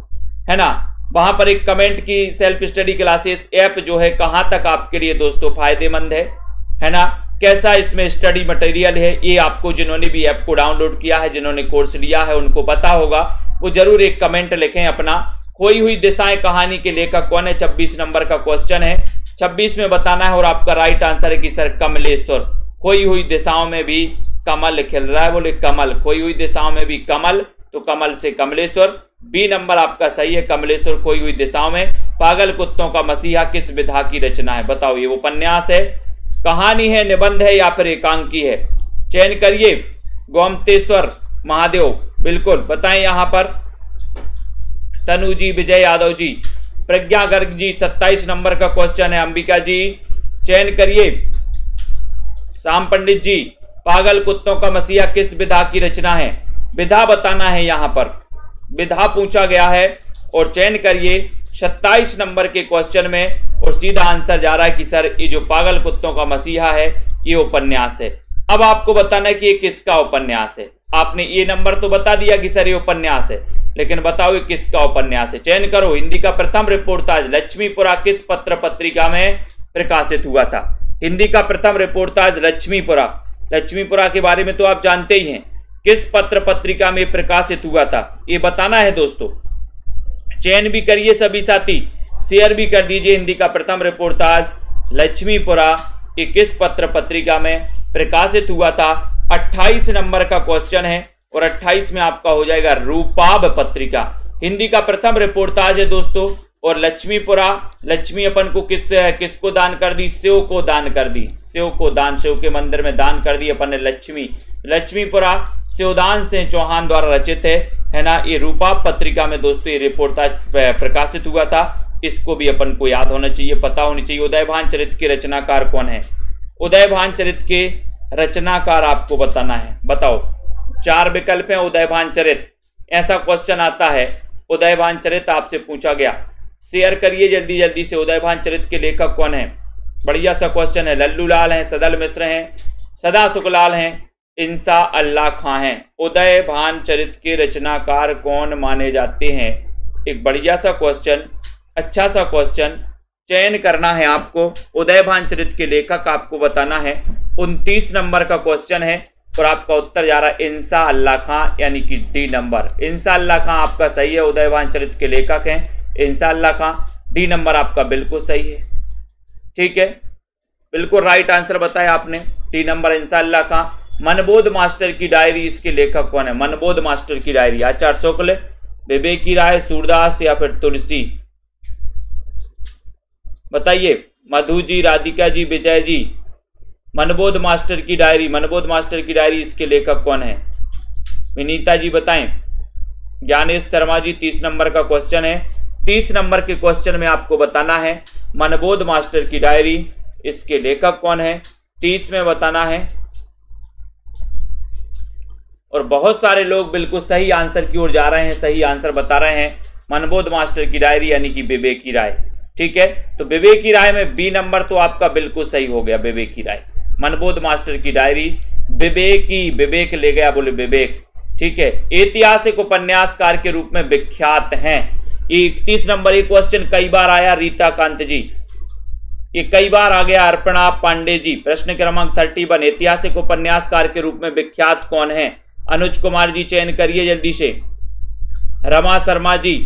है ना? वहां पर एक कमेंट की सेल्फ स्टडी क्लासेस ऐप जो है कहां तक आपके लिए दोस्तों फायदेमंद है ना? कैसा इसमें स्टडी मटेरियल है, ये आपको जिन्होंने भी ऐप को डाउनलोड किया है, जिन्होंने कोर्स लिया है, उनको पता होगा। वो जरूर एक कमेंट लिखें अपना। खोई हुई दिशाएं कहानी के लेखक कौन है? 26 नंबर का क्वेश्चन है, 26 में बताना है। और आपका राइट आंसर है कि सर कमलेश्वर। खोई हुई दिशाओं में भी कमल खिल रहा है, बोले कमल। खोई हुई दिशाओं में भी कमल, तो कमल से कमलेश्वर। बी नंबर आपका सही है, कमलेश्वर। खोई हुई दिशाओं में। पागल कुत्तों का मसीहा किस विधा की रचना है? बताओ, ये उपन्यास है, कहानी है, निबंध है या फिर एकांकी है? चयन करिए। गोमतेश्वर महादेव, बिल्कुल बताएं यहां पर। तनु जी, विजय यादव जी, प्रज्ञा गर्ग जी, 27 नंबर का क्वेश्चन है। अंबिका जी चयन करिए। श्याम पंडित जी, पागल कुत्तों का मसीहा किस विधा की रचना है? विधा बताना है, यहां पर विधा पूछा गया है। और चयन करिए 27 नंबर के क्वेश्चन में। और सीधा आंसर जा रहा है कि सर ये जो पागल कुत्तों का मसीहा है ये उपन्यास है। अब आपको बताना है कि ये किसका उपन्यास है। आपने ये नंबर तो बता दिया कि सर ये उपन्यास है, लेकिन बताओ ये किसका उपन्यास है? चयन करो। हिंदी का प्रथम रिपोर्टाज लक्ष्मीपुरा किस पत्र पत्रिका में प्रकाशित हुआ था? हिंदी का प्रथम रिपोर्टाज लक्ष्मीपुरा, लक्ष्मीपुरा के बारे में तो आप जानते ही हैं, किस पत्र पत्रिका में प्रकाशित हुआ था ये बताना है दोस्तों। चयन भी करिए सभी साथी, शेयर भी कर दीजिए। हिंदी का प्रथम रिपोर्टाज लक्ष्मीपुरा ये किस पत्र पत्रिका में प्रकाशित हुआ था? 28 नंबर का क्वेश्चन है और 28 में आपका हो जाएगा रूपाब पत्रिका। हिंदी का प्रथम रिपोर्टाज है दोस्तों। और लक्ष्मीपुरा, लक्ष्मी अपन को किसको दान कर दी? शिव को दान कर दी, शिव को दान, शिव के मंदिर में दान कर दी अपन ने लक्ष्मी। लक्ष्मीपुरा शिवदान सिंह चौहान द्वारा रचित है ना? ये रूपाब पत्रिका में दोस्तों ये रिपोर्टाज प्रकाशित हुआ था। इसको भी अपन को याद होना चाहिए, पता होनी चाहिए। उदयभान चरित के रचनाकार कौन है? उदयभान चरित के रचनाकार आपको बताना है। बताओ, 4 विकल्प हैं। उदयभान चरित, ऐसा क्वेश्चन आता है, उदयभान चरित आपसे पूछा गया। शेयर करिए जल्दी जल्दी से। उदयभान चरित के लेखक कौन है? बढ़िया सा क्वेश्चन है। लल्लू लाल हैं, सदल मिश्र हैं, सदा सुखलाल हैं, इंसा अल्लाह खां हैं। उदयभान चरित के रचनाकार कौन माने जाते हैं? एक बढ़िया सा क्वेश्चन, अच्छा सा क्वेश्चन। चयन करना है आपको। उदयभान चरित के लेखक आपको बताना है। 29 नंबर का क्वेश्चन है और आपका उत्तर जा रहा है इंसा अल्लाह खां, यानी कि डी नंबर। इंसा अल्लाह खां आपका सही है, उदयभान चरित के लेखक हैं इंसा अल्लाह खां। डी नंबर आपका बिल्कुल सही है। ठीक है, बिल्कुल राइट आंसर बताया आपने, डी नंबर इंसा अल्लाह खां। मनबोध मास्टर की डायरी, इसके लेखक कौन है? मनबोध मास्टर की डायरी आचार्य शुक्ल, विवेक की राय, सूरदास या फिर तुलसी? बताइए। मधु जी, राधिका जी, विजय जी, मनबोध मास्टर की डायरी, मनबोध मास्टर की डायरी इसके लेखक कौन है? विनीता जी बताएं। ज्ञानेश शर्मा जी, 30 नंबर का क्वेश्चन है। 30 नंबर के क्वेश्चन में आपको बताना है मनबोध मास्टर की डायरी इसके लेखक कौन है? 30 में बताना है। और बहुत सारे लोग बिल्कुल सही आंसर की ओर जा रहे हैं, सही आंसर बता रहे हैं। मनबोध मास्टर की डायरी यानी कि विवेक की राय। ठीक है, तो विवेक की राय में बी नंबर तो आपका बिल्कुल सही हो गया। विवेक की राय, मनबोध मास्टर की डायरी, विवेकी, विवेक ले गया, बोले विवेक। ठीक है, ऐतिहासिक उपन्यासकार के रूप में विख्यात हैं। 31 नंबर ये क्वेश्चन कई बार आया, रीता कांत जी, ये कई बार आ गया। अर्पणा पांडे जी, प्रश्न क्रमांक 31, ऐतिहासिक उपन्यासकार के रूप में विख्यात कौन है? अनुज कुमार जी चयन करिए जल्दी से। रमा शर्मा जी,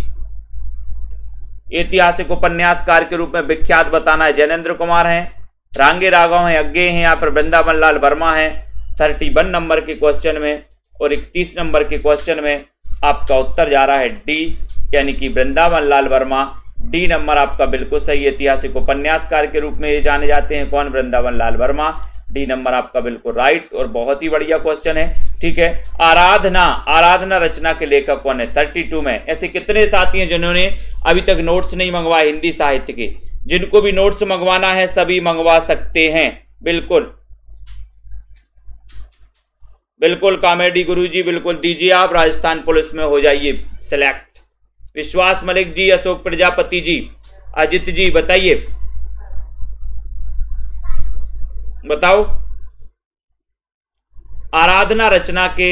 ऐतिहासिक उपन्यासकार के रूप में विख्यात बताना है। जैनेन्द्र कुमार हैं, रांगे राघव हैं, अज्ञे हैं, यहाँ पर वृंदावन लाल वर्मा हैं 31 नंबर के क्वेश्चन में। और 31 नंबर के क्वेश्चन में आपका उत्तर जा रहा है डी, यानी कि वृंदावन लाल वर्मा डी नंबर आपका बिल्कुल सही। ऐतिहासिक उपन्यासकार के रूप में ये जाने जाते हैं कौन? वृंदावन लाल वर्मा। डी नंबर आपका बिल्कुल राइट और बहुत ही बढ़िया क्वेश्चन है। ठीक है, आराधना रचना के लेखक कौन है? 32 में। ऐसे कितने साथी हैं जिन्होंने अभी तक नोट्स नहीं मंगवाए हिंदी साहित्य के? जिनको भी नोट्स मंगवाना है सभी मंगवा सकते हैं। बिल्कुल बिल्कुल कॉमेडी गुरुजी, बिल्कुल दीजिए आप। राजस्थान पुलिस में हो जाइए सिलेक्ट। विश्वास मलिक जी, अशोक प्रजापति जी, अजित जी बताइए, बताओ आराधना रचना के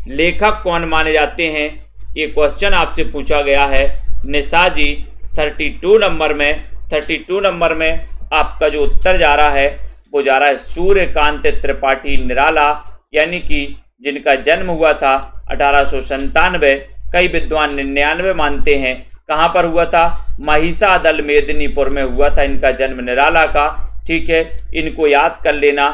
लेखक कौन माने जाते हैं? ये क्वेश्चन आपसे पूछा गया है निशा जी। 32 नंबर में आपका जो उत्तर जा रहा है वो जा रहा है सूर्यकांत त्रिपाठी निराला, यानी कि जिनका जन्म हुआ था 1897। कई विद्वान 99 मानते हैं। कहां पर हुआ था? महिषादल मेदिनीपुर में हुआ था इनका जन्म, निराला का। ठीक है, इनको याद कर लेना।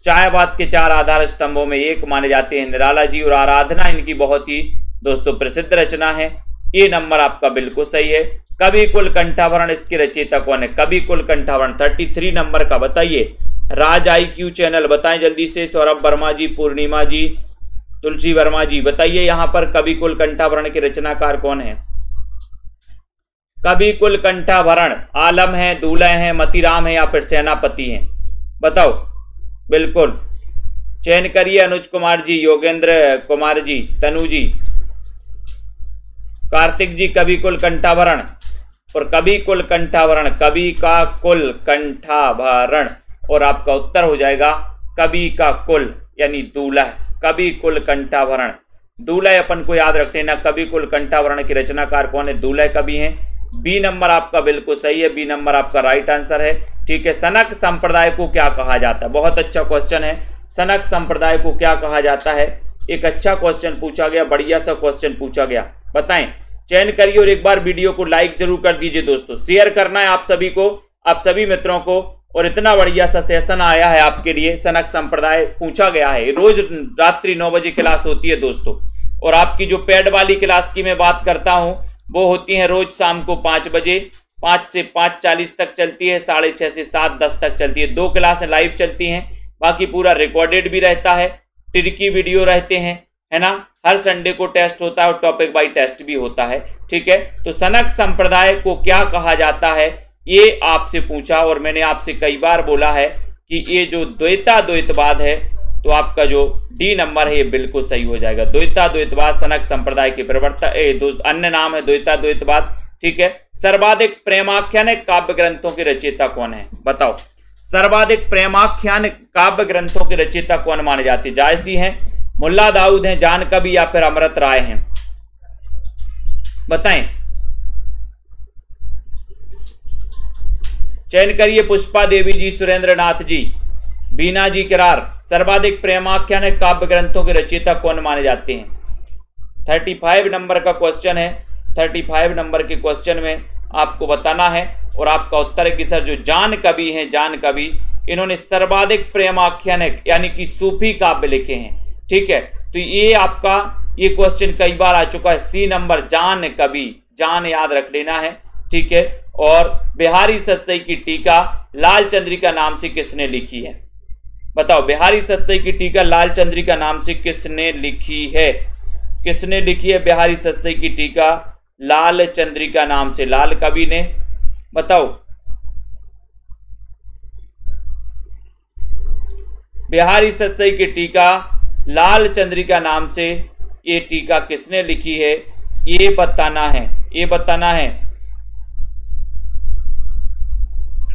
चायबाद के 4 आधार स्तंभों में एक माने जाते हैं निराला जी, और आराधना इनकी बहुत ही दोस्तों प्रसिद्ध रचना है। ये नंबर आपका बिल्कुल सही है। कवि कुल कंठाभरण इसके रचयिता कौन है? कवि कुल कंठाभरण 33 नंबर का बताइए। राज IQ चैनल बताएं जल्दी से। सौरभ वर्मा जी, पूर्णिमा जी, तुलसी वर्मा जी बताइए यहां पर कवि कुल कंठाभरण के रचनाकार कौन है? कवि कुल कंठाभरण आलम है, दूल्हे हैं, मतीराम है या फिर सेनापति हैं? बताओ बिल्कुल चयन करिए। अनुज कुमार जी, योगेंद्र कुमार जी, तनु जी, कार्तिक जी, कवि कुल कंठाभरण। और कवि कुल कंठाभरण, कवि का कुल कंठाभरण, और आपका उत्तर हो जाएगा कवि का कुल यानी दूल्हा। कवि कुल कंठाभरण, दूल्हा अपन को याद रख लेना। कवि कुल कंठाभरण के रचनाकार कौन है? दूल्हा कवि हैं। बी नंबर आपका बिल्कुल सही है। बी नंबर आपका राइट आंसर है। ठीक है, सनक संप्रदाय को क्या कहा जाता है? बहुत अच्छा क्वेश्चन है। सनक संप्रदाय को क्या कहा जाता है? एक अच्छा क्वेश्चन पूछा गया, बढ़िया सा क्वेश्चन पूछा गया, बताएं। चयन करिए और एक बार वीडियो को लाइक जरूर कर दीजिए दोस्तों। शेयर करना है आप सभी को, आप सभी मित्रों को। और इतना बढ़िया सा सेशन आया है आपके लिए, सनक संप्रदाय पूछा गया है। रोज रात्रि 9 बजे क्लास होती है दोस्तों। और आपकी जो पेड वाली क्लास की मैं बात करता हूं वो होती है रोज शाम को 5 बजे, 5 से 5:40 तक चलती है, 6:30 से 7:10 तक चलती है। 2 क्लासें लाइव चलती हैं, बाकी पूरा रिकॉर्डेड भी रहता है, टिरकी वीडियो रहते हैं, है ना। हर संडे को टेस्ट होता है और टॉपिक बाई टेस्ट भी होता है। ठीक है, तो सनक संप्रदाय को क्या कहा जाता है ये आपसे पूछा, और मैंने आपसे कई बार बोला है कि ये जो द्वैताद्वैतवाद है, तो आपका जो डी नंबर है ये बिल्कुल सही हो जाएगा। द्वैताद्वैतवाद सनक संप्रदाय के प्रवर्तक, अन्य नाम है द्वैताद्वैतवाद। ठीक है, सर्वाधिक प्रेमाख्यान काव्य ग्रंथों के रचयिता कौन है? बताओ, सर्वाधिक प्रेमाख्यान काव्य ग्रंथों के रचयिता कौन माने जाते हैं? जायसी हैं, मुल्ला दाऊद हैं, जान कवि या फिर अमृत राय हैं? बताएं, चयन करिए। पुष्पा देवी जी, सुरेंद्र नाथ जी, बीना जी किरार। सर्वाधिक प्रेमाख्यान काव्य ग्रंथों के रचयिता कौन माने जाते हैं? 35 नंबर का क्वेश्चन है। 35 नंबर के क्वेश्चन में आपको बताना है, और आपका उत्तर है कि सर जो जान कवि हैं, जान कवि, इन्होंने सर्वाधिक प्रेमाख्यान यानी कि सूफी काव्य लिखे हैं। ठीक है, तो ये आपका ये क्वेश्चन कई बार आ चुका है। सी नंबर जान कवि, जान याद रख लेना है। ठीक है, और बिहारी सतसई की टीका लाल चंद्रिका नाम से किसने लिखी है? बताओ, बिहारी सतसई की टीका लाल चंद्रिका नाम से किसने लिखी है? किसने लिखी है बिहारी सतसई की टीका लाल चंद्रिका नाम से? लाल कवि ने। बताओ, बिहारी सतसई की टीका लाल चंद्रिका नाम से ये टीका किसने लिखी है? ये बताना है, ये बताना है।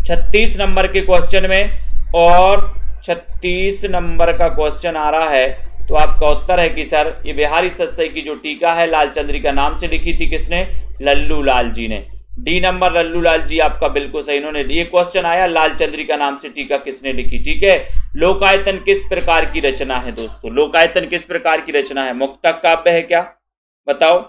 36 नंबर के क्वेश्चन में, और 36 नंबर का क्वेश्चन आ रहा है, तो आपका उत्तर है कि सर ये बिहारी सतसई की जो टीका है लाल चंद्रिका नाम से लिखी थी किसने? लल्लू लाल जी ने। डी नंबर लल्लू लाल जी आपका बिल्कुल सही। इन्होंने ये क्वेश्चन आया लाल चंद्रिका नाम से टीका किसने लिखी? ठीक है, लोकायतन किस प्रकार की रचना है दोस्तों? लोकायतन किस प्रकार की रचना है? मुक्तक काव्य है क्या? बताओ,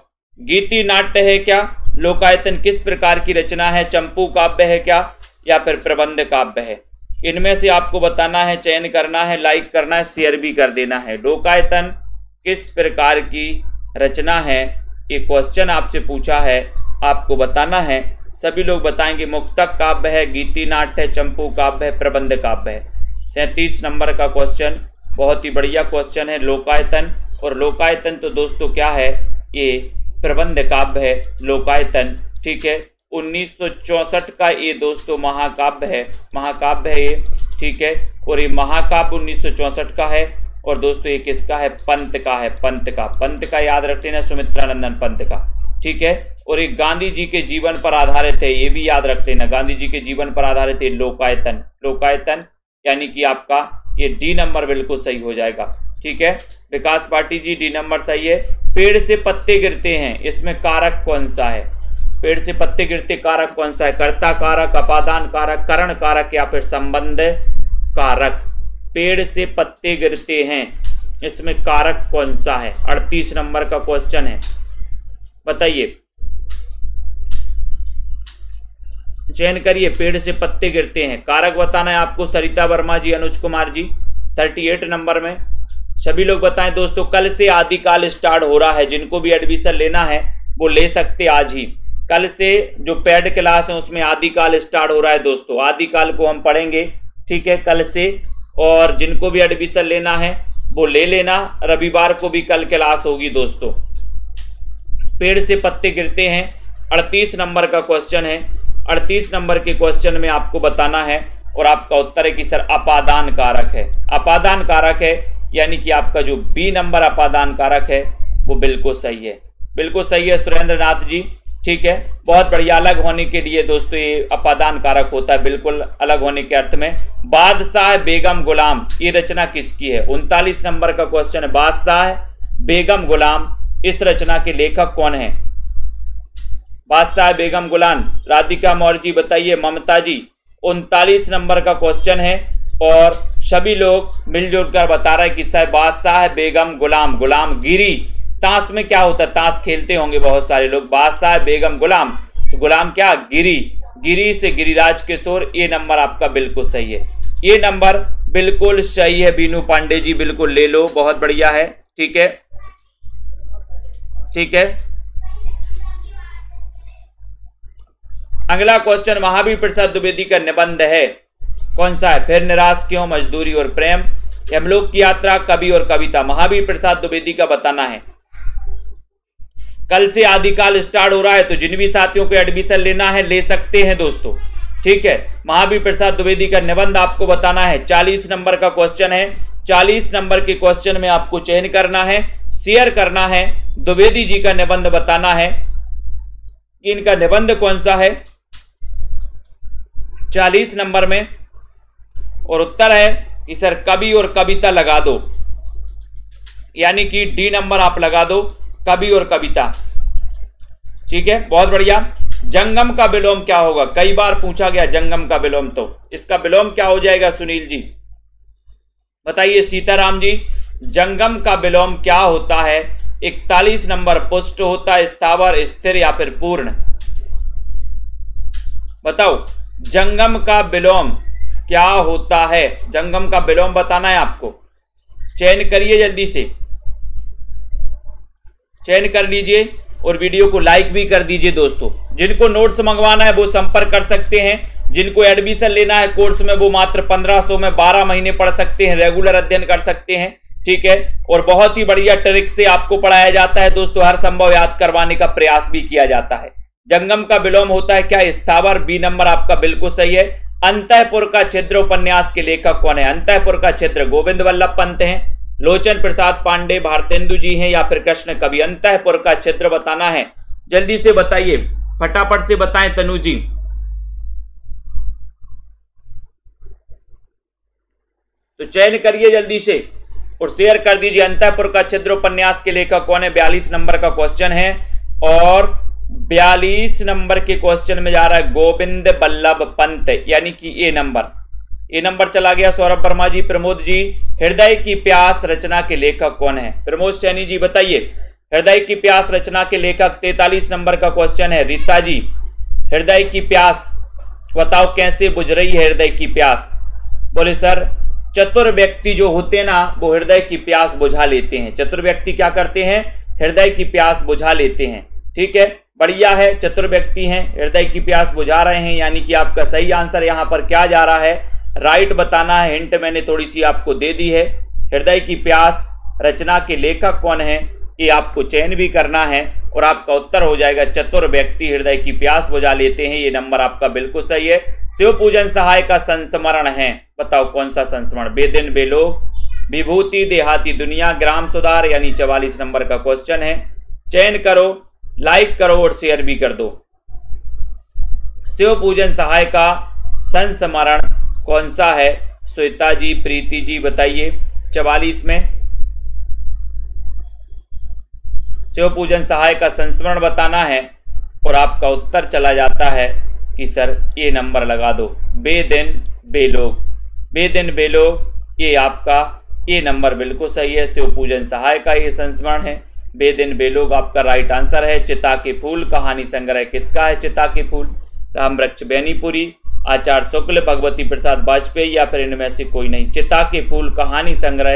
गीति नाट्य है क्या? लोकायतन किस प्रकार की रचना है? चंपू काव्य है क्या या फिर प्रबंध काव्य है? इनमें से आपको बताना है, चयन करना है, लाइक करना है, शेयर भी कर देना है। लोकायतन किस प्रकार की रचना है? ये क्वेश्चन आपसे पूछा है, आपको बताना है। सभी लोग बताएंगे मुक्तक काव्य है, गीति नाट्य है, चंपू काव्य है, प्रबंध काव्य है। 37 नंबर का क्वेश्चन बहुत ही बढ़िया क्वेश्चन है, लोकायतन। और लोकायतन तो दोस्तों क्या है, ये प्रबंध काव्य है लोकायतन, ठीक है। 1964 का ये दोस्तों महाकाव्य है ये, ठीक है। और ये महाकाव्य 1964 का है। और दोस्तों ये किसका है, पंत का है, पंत का याद रख लेना, सुमित्रानंदन पंत का, ठीक है। और एक गांधी जी के जीवन पर आधारित है, ये भी याद रख लेना, गांधी जी के जीवन पर आधारित है लोकायतन, यानी कि आपका ये डी नंबर बिल्कुल सही हो जाएगा, ठीक है। विकास पाटिल जी डी नंबर सही है। पेड़ से पत्ते गिरते हैं, इसमें कारक कौन सा है, पेड़ से पत्ते गिरते कारक कौन सा है, कर्ता कारक, अपादान कारक, करण कारक या फिर संबंध कारक। पेड़ से पत्ते गिरते हैं, इसमें कारक कौन सा है, 38 नंबर का क्वेश्चन है, बताइए, चयन करिए। पेड़ से पत्ते गिरते हैं, कारक बताना है आपको, सरिता वर्मा जी, अनुज कुमार जी। 38 नंबर में सभी लोग बताएं दोस्तों। कल से आदिकाल स्टार्ट हो रहा है, जिनको भी एडमिशन लेना है वो ले सकते आज ही। कल से जो पेड क्लास है उसमें आदिकाल स्टार्ट हो रहा है दोस्तों, आदिकाल को हम पढ़ेंगे, ठीक है, कल से। और जिनको भी एडमिशन लेना है वो ले लेना, रविवार को भी कल क्लास होगी दोस्तों। पेड़ से पत्ते गिरते हैं 38 नंबर का क्वेश्चन है। 38 नंबर के क्वेश्चन में आपको बताना है और आपका उत्तर है कि सर अपादान कारक है, अपादान कारक है, यानी कि आपका जो बी नंबर अपादान कारक है वो बिल्कुल सही है, बिल्कुल सही है सुरेंद्र नाथ जी, ठीक है। बहुत बढ़िया, अलग होने के लिए दोस्तों ये अपादान कारक होता है, बिल्कुल अलग होने के अर्थ में। बादशाह बेगम गुलाम, ये रचना किसकी है, 39 नंबर का क्वेश्चन है। बादशाह बेगम गुलाम, इस रचना के लेखक कौन है, बादशाह बेगम गुलाम, राधिका मौर्य जी बताइए, ममता जी। 39 नंबर का क्वेश्चन है और सभी लोग मिलजुल कर बता रहे हैं कि साहब बादशाह बेगम गुलाम, गुलाम गिरी, ताश में क्या होता है, ताश खेलते होंगे बहुत सारे लोग। बादशाह बेगम गुलाम, तो गुलाम क्या, गिरी, गिरी से गिरिराज किशोर, ये नंबर आपका बिल्कुल सही है, ये नंबर बिल्कुल सही है। बीनू पांडे जी बिल्कुल ले लो, बहुत बढ़िया है, ठीक है, ठीक है। अगला क्वेश्चन महावीर प्रसाद द्विवेदी का निबंध है, कौन सा है, फिर निराश क्यों, मजदूरी और प्रेम, यमलोक की यात्रा, कवि और कविता। महावीर प्रसाद द्विवेदी का बताना है। कल से आदिकाल स्टार्ट हो रहा है, तो जिन भी साथियों को एडमिशन लेना है ले सकते हैं दोस्तों, ठीक है। महावीर प्रसाद द्विवेदी का निबंध आपको बताना है, 40 नंबर का क्वेश्चन है। 40 नंबर के क्वेश्चन में आपको चयन करना है, शेयर करना है, द्विवेदी जी का निबंध बताना है कि इनका निबंध कौन सा है 40 नंबर में। और उत्तर है कि सर कवि और कविता लगा दो, यानी कि डी नंबर आप लगा दो, कवि और कविता, ठीक है, बहुत बढ़िया। जंगम का विलोम क्या होगा, कई बार पूछा गया जंगम का विलोम, तो इसका विलोम क्या हो जाएगा सुनील जी बताइए, सीताराम जी। जंगम का विलोम क्या होता है, 41 नंबर, पुष्ट होता है, स्थावर, स्थिर या फिर पूर्ण, बताओ जंगम का विलोम क्या होता है, जंगम का विलोम बताना है आपको, चयन करिए, जल्दी से चयन कर लीजिए और वीडियो को लाइक भी कर दीजिए दोस्तों। जिनको नोट्स मंगवाना है वो संपर्क कर सकते हैं, जिनको एडमिशन लेना है कोर्स में वो मात्र 1500 में 12 महीने पढ़ सकते हैं, रेगुलर अध्ययन कर सकते हैं, ठीक है। और बहुत ही बढ़िया ट्रिक से आपको पढ़ाया जाता है दोस्तों, हर संभव याद करवाने का प्रयास भी किया जाता है। जंगम का विलोम होता है क्या, स्थावर, बी नंबर आपका बिल्कुल सही है। अंतःपुर का छिद्र उपन्यास के लेखक कौन है, अंतःपुर का छिद्र गोविंद वल्लभ पंत हैं, लोचन प्रसाद पांडे, भारतेंदु जी हैं या फिर कृष्ण कवि। अंतःपुर का छिद्र बताना है, जल्दी से बताइए, फटाफट से बताएं तनु जी। तो चयन करिए जल्दी से और शेयर कर दीजिए। अंतःपुर का छिद्र उपन्यास के लेखक कौन है, 42 नंबर का क्वेश्चन है। और 42 नंबर के क्वेश्चन में जा रहा है गोविंद वल्लभ पंत, यानी कि ए नंबर चला गया। सौरभ वर्मा जी, प्रमोद जी। हृदय की प्यास रचना के लेखक कौन है, प्रमोद सैनी जी बताइए। हृदय की प्यास रचना के लेखक 43 नंबर का क्वेश्चन है, रीता जी। हृदय की प्यास बताओ कैसे बुझ रही है हृदय की प्यास, बोले सर चतुर व्यक्ति जो होते ना वो हृदय की प्यास बुझा लेते हैं, चतुर व्यक्ति क्या करते हैं, हृदय की प्यास बुझा लेते हैं, ठीक है। बढ़िया है, चतुर व्यक्ति हैं, हृदय की प्यास बुझा रहे हैं, यानी कि आपका सही आंसर यहाँ पर क्या जा रहा है, राइट बताना है। हिंट मैंने थोड़ी सी आपको दे दी है। हृदय की प्यास रचना के लेखक कौन है, ये आपको चयन भी करना है और आपका उत्तर हो जाएगा चतुर व्यक्ति हृदय की प्यास बुझा लेते हैं। ये नंबर आपका बिल्कुल सही है। शिव पूजन सहाय का संस्मरण है, बताओ कौन सा संस्मरण। बेदिन बेलोग, विभूति, देहाती दुनिया, ग्राम सुधार, यानी 44 नंबर का क्वेश्चन है। चयन करो, लाइक करो और शेयर भी कर दो। शिव पूजन सहाय का संस्मरण कौन सा है? श्वेता जी, प्रीति जी बताइए। 44 में शिव पूजन सहाय का संस्मरण बताना है और आपका उत्तर चला जाता है कि सर ये नंबर लगा दो, बेदिन बेलोग। बेदिन बेलोग, ये आपका ये नंबर बिल्कुल सही है। शिव पूजन सहाय का ये संस्मरण है। बेदिन बेलोग आपका राइट आंसर है। चिता के फूल कहानी संग्रह किसका है? चिता के फूल, रामवृक्ष बेनीपुरी, आचार्य शुक्ल, भगवती प्रसाद वाजपेयी, या फिर इनमें से कोई नहीं। चिता के फूल कहानी संग्रह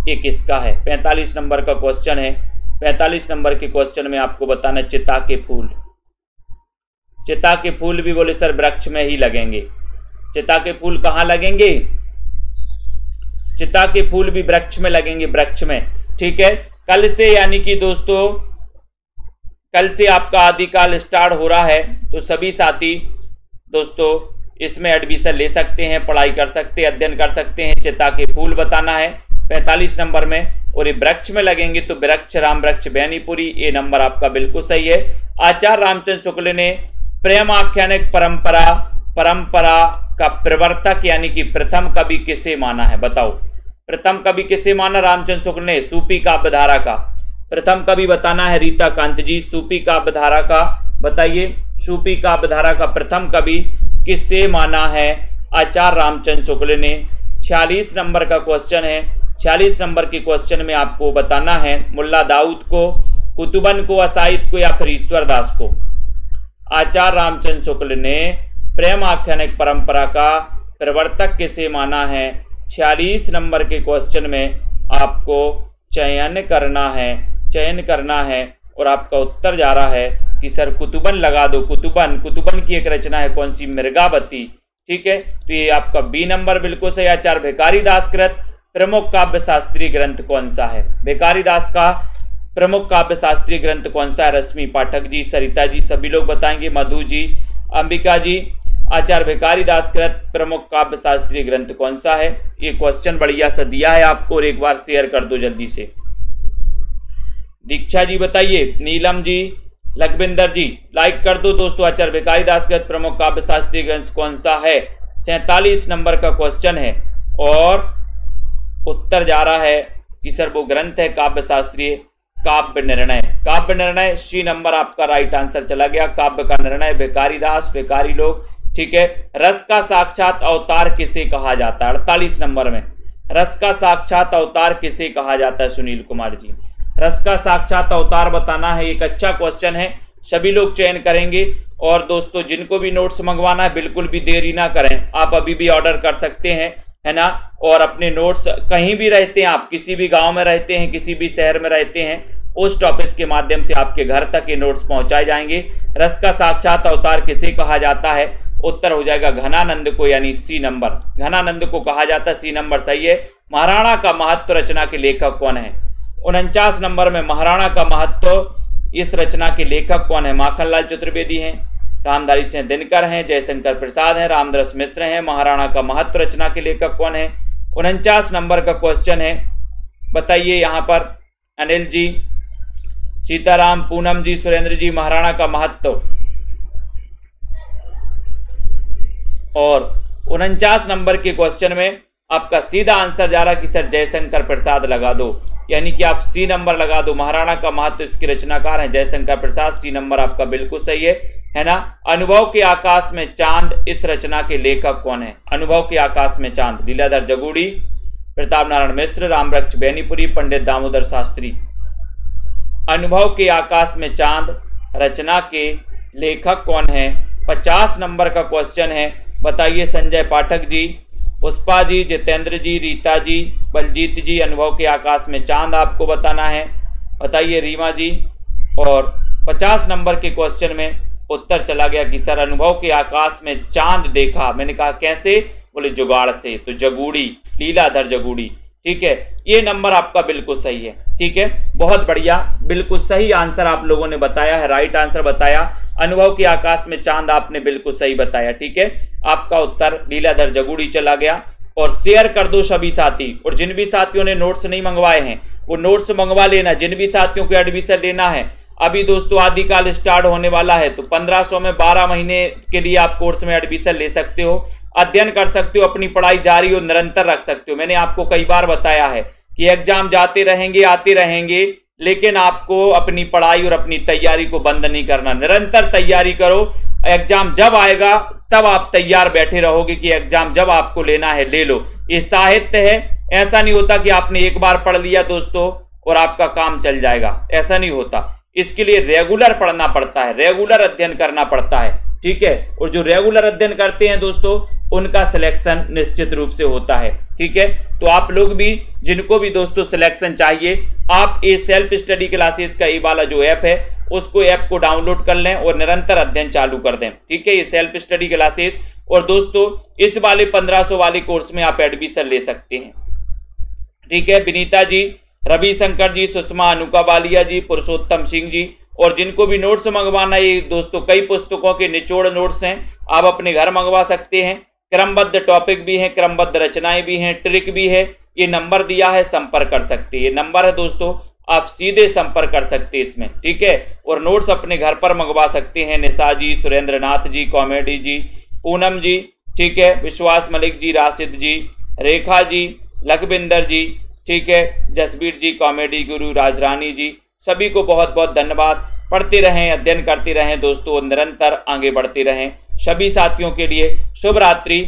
ये किसका है? 45 नंबर का क्वेश्चन है। 45 नंबर के क्वेश्चन में आपको बताना चिता के फूल। चिता के फूल भी बोले सर वृक्ष में ही लगेंगे। चिता के फूल कहाँ लगेंगे? चिता के फूल भी वृक्ष में लगेंगे, वृक्ष में। ठीक है, कल से यानी कि दोस्तों कल से आपका आदिकाल स्टार्ट हो रहा है, तो सभी साथी दोस्तों इसमें एडमिशन ले सकते हैं, पढ़ाई कर सकते हैं, अध्ययन कर सकते हैं। चिता के फूल बताना है 45 नंबर में, और ये वृक्ष में लगेंगे तो वृक्ष रामवृक्ष बेनीपुरी, ये नंबर आपका बिल्कुल सही है। आचार्य रामचंद्र शुक्ल ने प्रेम आख्यानिक परंपरा का प्रवर्तक यानी कि प्रथम कवि किसे माना है? बताओ प्रथम कवि किसे माना रामचंद्र शुक्ल ने? सूफी काव्यधारा का प्रथम कवि बताना है रीता कांत जी। सूफी काव्यधारा का बताइए, सूफी काव्यधारा का प्रथम कवि किसे माना है आचार्य रामचंद्र शुक्ल ने? 46 नंबर का क्वेश्चन है। 46 नंबर के क्वेश्चन में आपको बताना है मुल्ला दाऊद को, कुतुबन को, असाइद को, या फिर ईश्वर दास को। आचार्य रामचंद्र शुक्ल ने प्रेम आख्यानिक परंपरा का प्रवर्तक किसे माना है? 46 नंबर के क्वेश्चन में आपको चयन करना है और आपका उत्तर जा रहा है कि सर कुतुबन लगा दो। कुतुबन की एक रचना है कौन सी? मृगावती। ठीक है, तो ये आपका बी नंबर बिल्कुल सही। आचार्य भिखारी दास कृत प्रमुख काव्य शास्त्रीय ग्रंथ कौन सा है? भिखारी दास का प्रमुख काव्य शास्त्रीय ग्रंथ कौन सा है? रश्मि पाठक जी, सरिता जी सभी लोग बताएंगे, मधु जी, अंबिका जी। आचार्य भिखारी दास कृत प्रमुख काव्य शास्त्रीय ग्रंथ कौन सा है? ये क्वेश्चन बढ़िया सा दिया है आपको और एक बार शेयर कर दो जल्दी से। दीक्षा जी बताइए, नीलम जी, लखविंदर जी लाइक कर दो दोस्तों। आचार्य भिखारी दास कृत प्रमुख काव्य शास्त्रीय ग्रंथ कौन सा है? 47 नंबर का क्वेश्चन है और उत्तर जा रहा है कि सर वो ग्रंथ है काव्य शास्त्रीय काव्य निर्णय। काव्य निर्णय सी नंबर आपका राइट आंसर चला गया। काव्य का निर्णय भिखारी दास, भिखारी लोग। ठीक है, रस का साक्षात अवतार किसे कहा जाता है? 48 नंबर में रस का साक्षात अवतार किसे कहा जाता है? सुनील कुमार जी, रस का साक्षात अवतार बताना है। एक अच्छा क्वेश्चन है, सभी लोग चयन करेंगे। और दोस्तों जिनको भी नोट्स मंगवाना है बिल्कुल भी देरी ना करें, आप अभी भी ऑर्डर कर सकते हैं, है ना। और अपने नोट्स कहीं भी रहते हैं, आप किसी भी गांव में रहते हैं, किसी भी शहर में रहते हैं, पोस्ट ऑफिस के माध्यम से आपके घर तक ये नोट्स पहुंचाए जाएंगे। रस का साक्षात अवतार किसे कहा जाता है? उत्तर हो जाएगा घनानंद को, यानी सी नंबर। घनानंद को कहा जाता है, सी नंबर सही है। महाराणा का महत्व रचना के लेखक कौन है? 49 नंबर में महाराणा का महत्व इस रचना के लेखक कौन है? माखनलाल चतुर्वेदी हैं, रामधारी सिंह दिनकर हैं, जयशंकर प्रसाद हैं, रामदास मिश्र हैं। महाराणा का महत्व रचना के लेखक कौन है? 49 नंबर का क्वेश्चन है, बताइए यहाँ पर अनिल जी, सीताराम, पूनम जी, सुरेंद्र जी, महाराणा का महत्व। और 49 नंबर के क्वेश्चन में आपका सीधा आंसर जा रहा कि सर जयशंकर प्रसाद लगा दो, यानी कि आप सी नंबर लगा दो। महाराणा का महत्व इसके रचनाकार हैं जयशंकर प्रसाद, सी नंबर आपका बिल्कुल सही है ना। अनुभव के आकाश में चांद इस रचना के लेखक कौन है? अनुभव के आकाश में चांद, लीलाधर जगूड़ी, प्रताप नारायण मिश्र, रामवृक्ष बेनीपुरी, पंडित दामोदर शास्त्री। अनुभव के आकाश में चांद रचना के लेखक कौन है? 50 नंबर का क्वेश्चन है, बताइए संजय पाठक जी, पुष्पा जी, जितेंद्र जी, रीता जी, बलजीत जी। अनुभव के आकाश में चांद आपको बताना है, बताइए रीमा जी। और 50 नंबर के क्वेश्चन में उत्तर चला गया कि सर अनुभव के आकाश में चांद देखा। मैंने कहा कैसे? बोले जुगाड़ से। तो जगूड़ी, लीलाधर जगूड़ी। ठीक है, ये नंबर आपका बिल्कुल सही है। ठीक है, बहुत बढ़िया, बिल्कुल सही आंसर आप लोगों ने बताया है, राइट आंसर बताया। अनुभव के आकाश में चांद आपने बिल्कुल सही बताया। ठीक है, आपका उत्तर लीलाधर जगूड़ी चला गया। और शेयर कर दो सभी साथी, और जिन भी साथियों ने नोट्स नहीं मंगवाए हैं वो नोट्स मंगवा लेना। जिन भी साथियों को एडमिशन लेना है, अभी दोस्तों आदिकाल स्टार्ट होने वाला है, तो 1500 में 12 महीने के लिए आप कोर्स में एडमिशन ले सकते हो, अध्ययन कर सकते हो, अपनी पढ़ाई जारी और निरंतर रख सकते हो। मैंने आपको कई बार बताया है कि एग्जाम जाते रहेंगे, आते रहेंगे, लेकिन आपको अपनी पढ़ाई और अपनी तैयारी को बंद नहीं करना, निरंतर तैयारी करो। एग्जाम जब आएगा तब आप तैयार बैठे रहोगे कि एग्जाम जब आपको लेना है ले लो। ये साहित्य है, ऐसा नहीं होता कि आपने एक बार पढ़ लिया दोस्तों और आपका काम चल जाएगा, ऐसा नहीं होता। इसके लिए रेगुलर पढ़ना पड़ता है, रेगुलर अध्ययन करना पड़ता है। ठीक है, और जो रेगुलर अध्ययन करते हैं दोस्तों उनका सिलेक्शन निश्चित रूप से होता है। ठीक है, तो आप लोग भी, जिनको भी दोस्तों सिलेक्शन चाहिए, आप ये सेल्फ स्टडी क्लासेस का ये वाला जो ऐप है उसको ऐप को डाउनलोड कर लें और निरंतर अध्ययन चालू कर दें। ठीक है, ये सेल्फ स्टडी क्लासेस। और दोस्तों इस वाले 1500 वाले कोर्स में आप एडमिशन ले सकते हैं। ठीक है, विनीता जी, रविशंकर जी, सुषमा, अनुका बालिया जी, पुरुषोत्तम सिंह जी। और जिनको भी नोट्स मंगवाना है दोस्तों, कई पुस्तकों के निचोड़ नोट्स हैं, आप अपने घर मंगवा सकते हैं। क्रमबद्ध टॉपिक भी हैं, क्रमबद्ध रचनाएं भी हैं, ट्रिक भी है। ये नंबर दिया है, संपर्क कर सकते हैं। ये नंबर है दोस्तों, आप सीधे संपर्क कर सकते हैं इसमें। ठीक है, और नोट्स अपने घर पर मंगवा सकते हैं। निशा जी, सुरेंद्र नाथ जी, कॉमेडी जी, पूनम जी, ठीक है, विश्वास मलिक जी, राशिद जी, रेखा जी, लखविंदर जी, ठीक है, जसबीर जी, कॉमेडी गुरु, राजरानी जी, सभी को बहुत बहुत धन्यवाद। पढ़ते रहें, अध्ययन करते रहें दोस्तों, निरंतर आगे बढ़ते रहें। सभी साथियों के लिए शुभ रात्रि।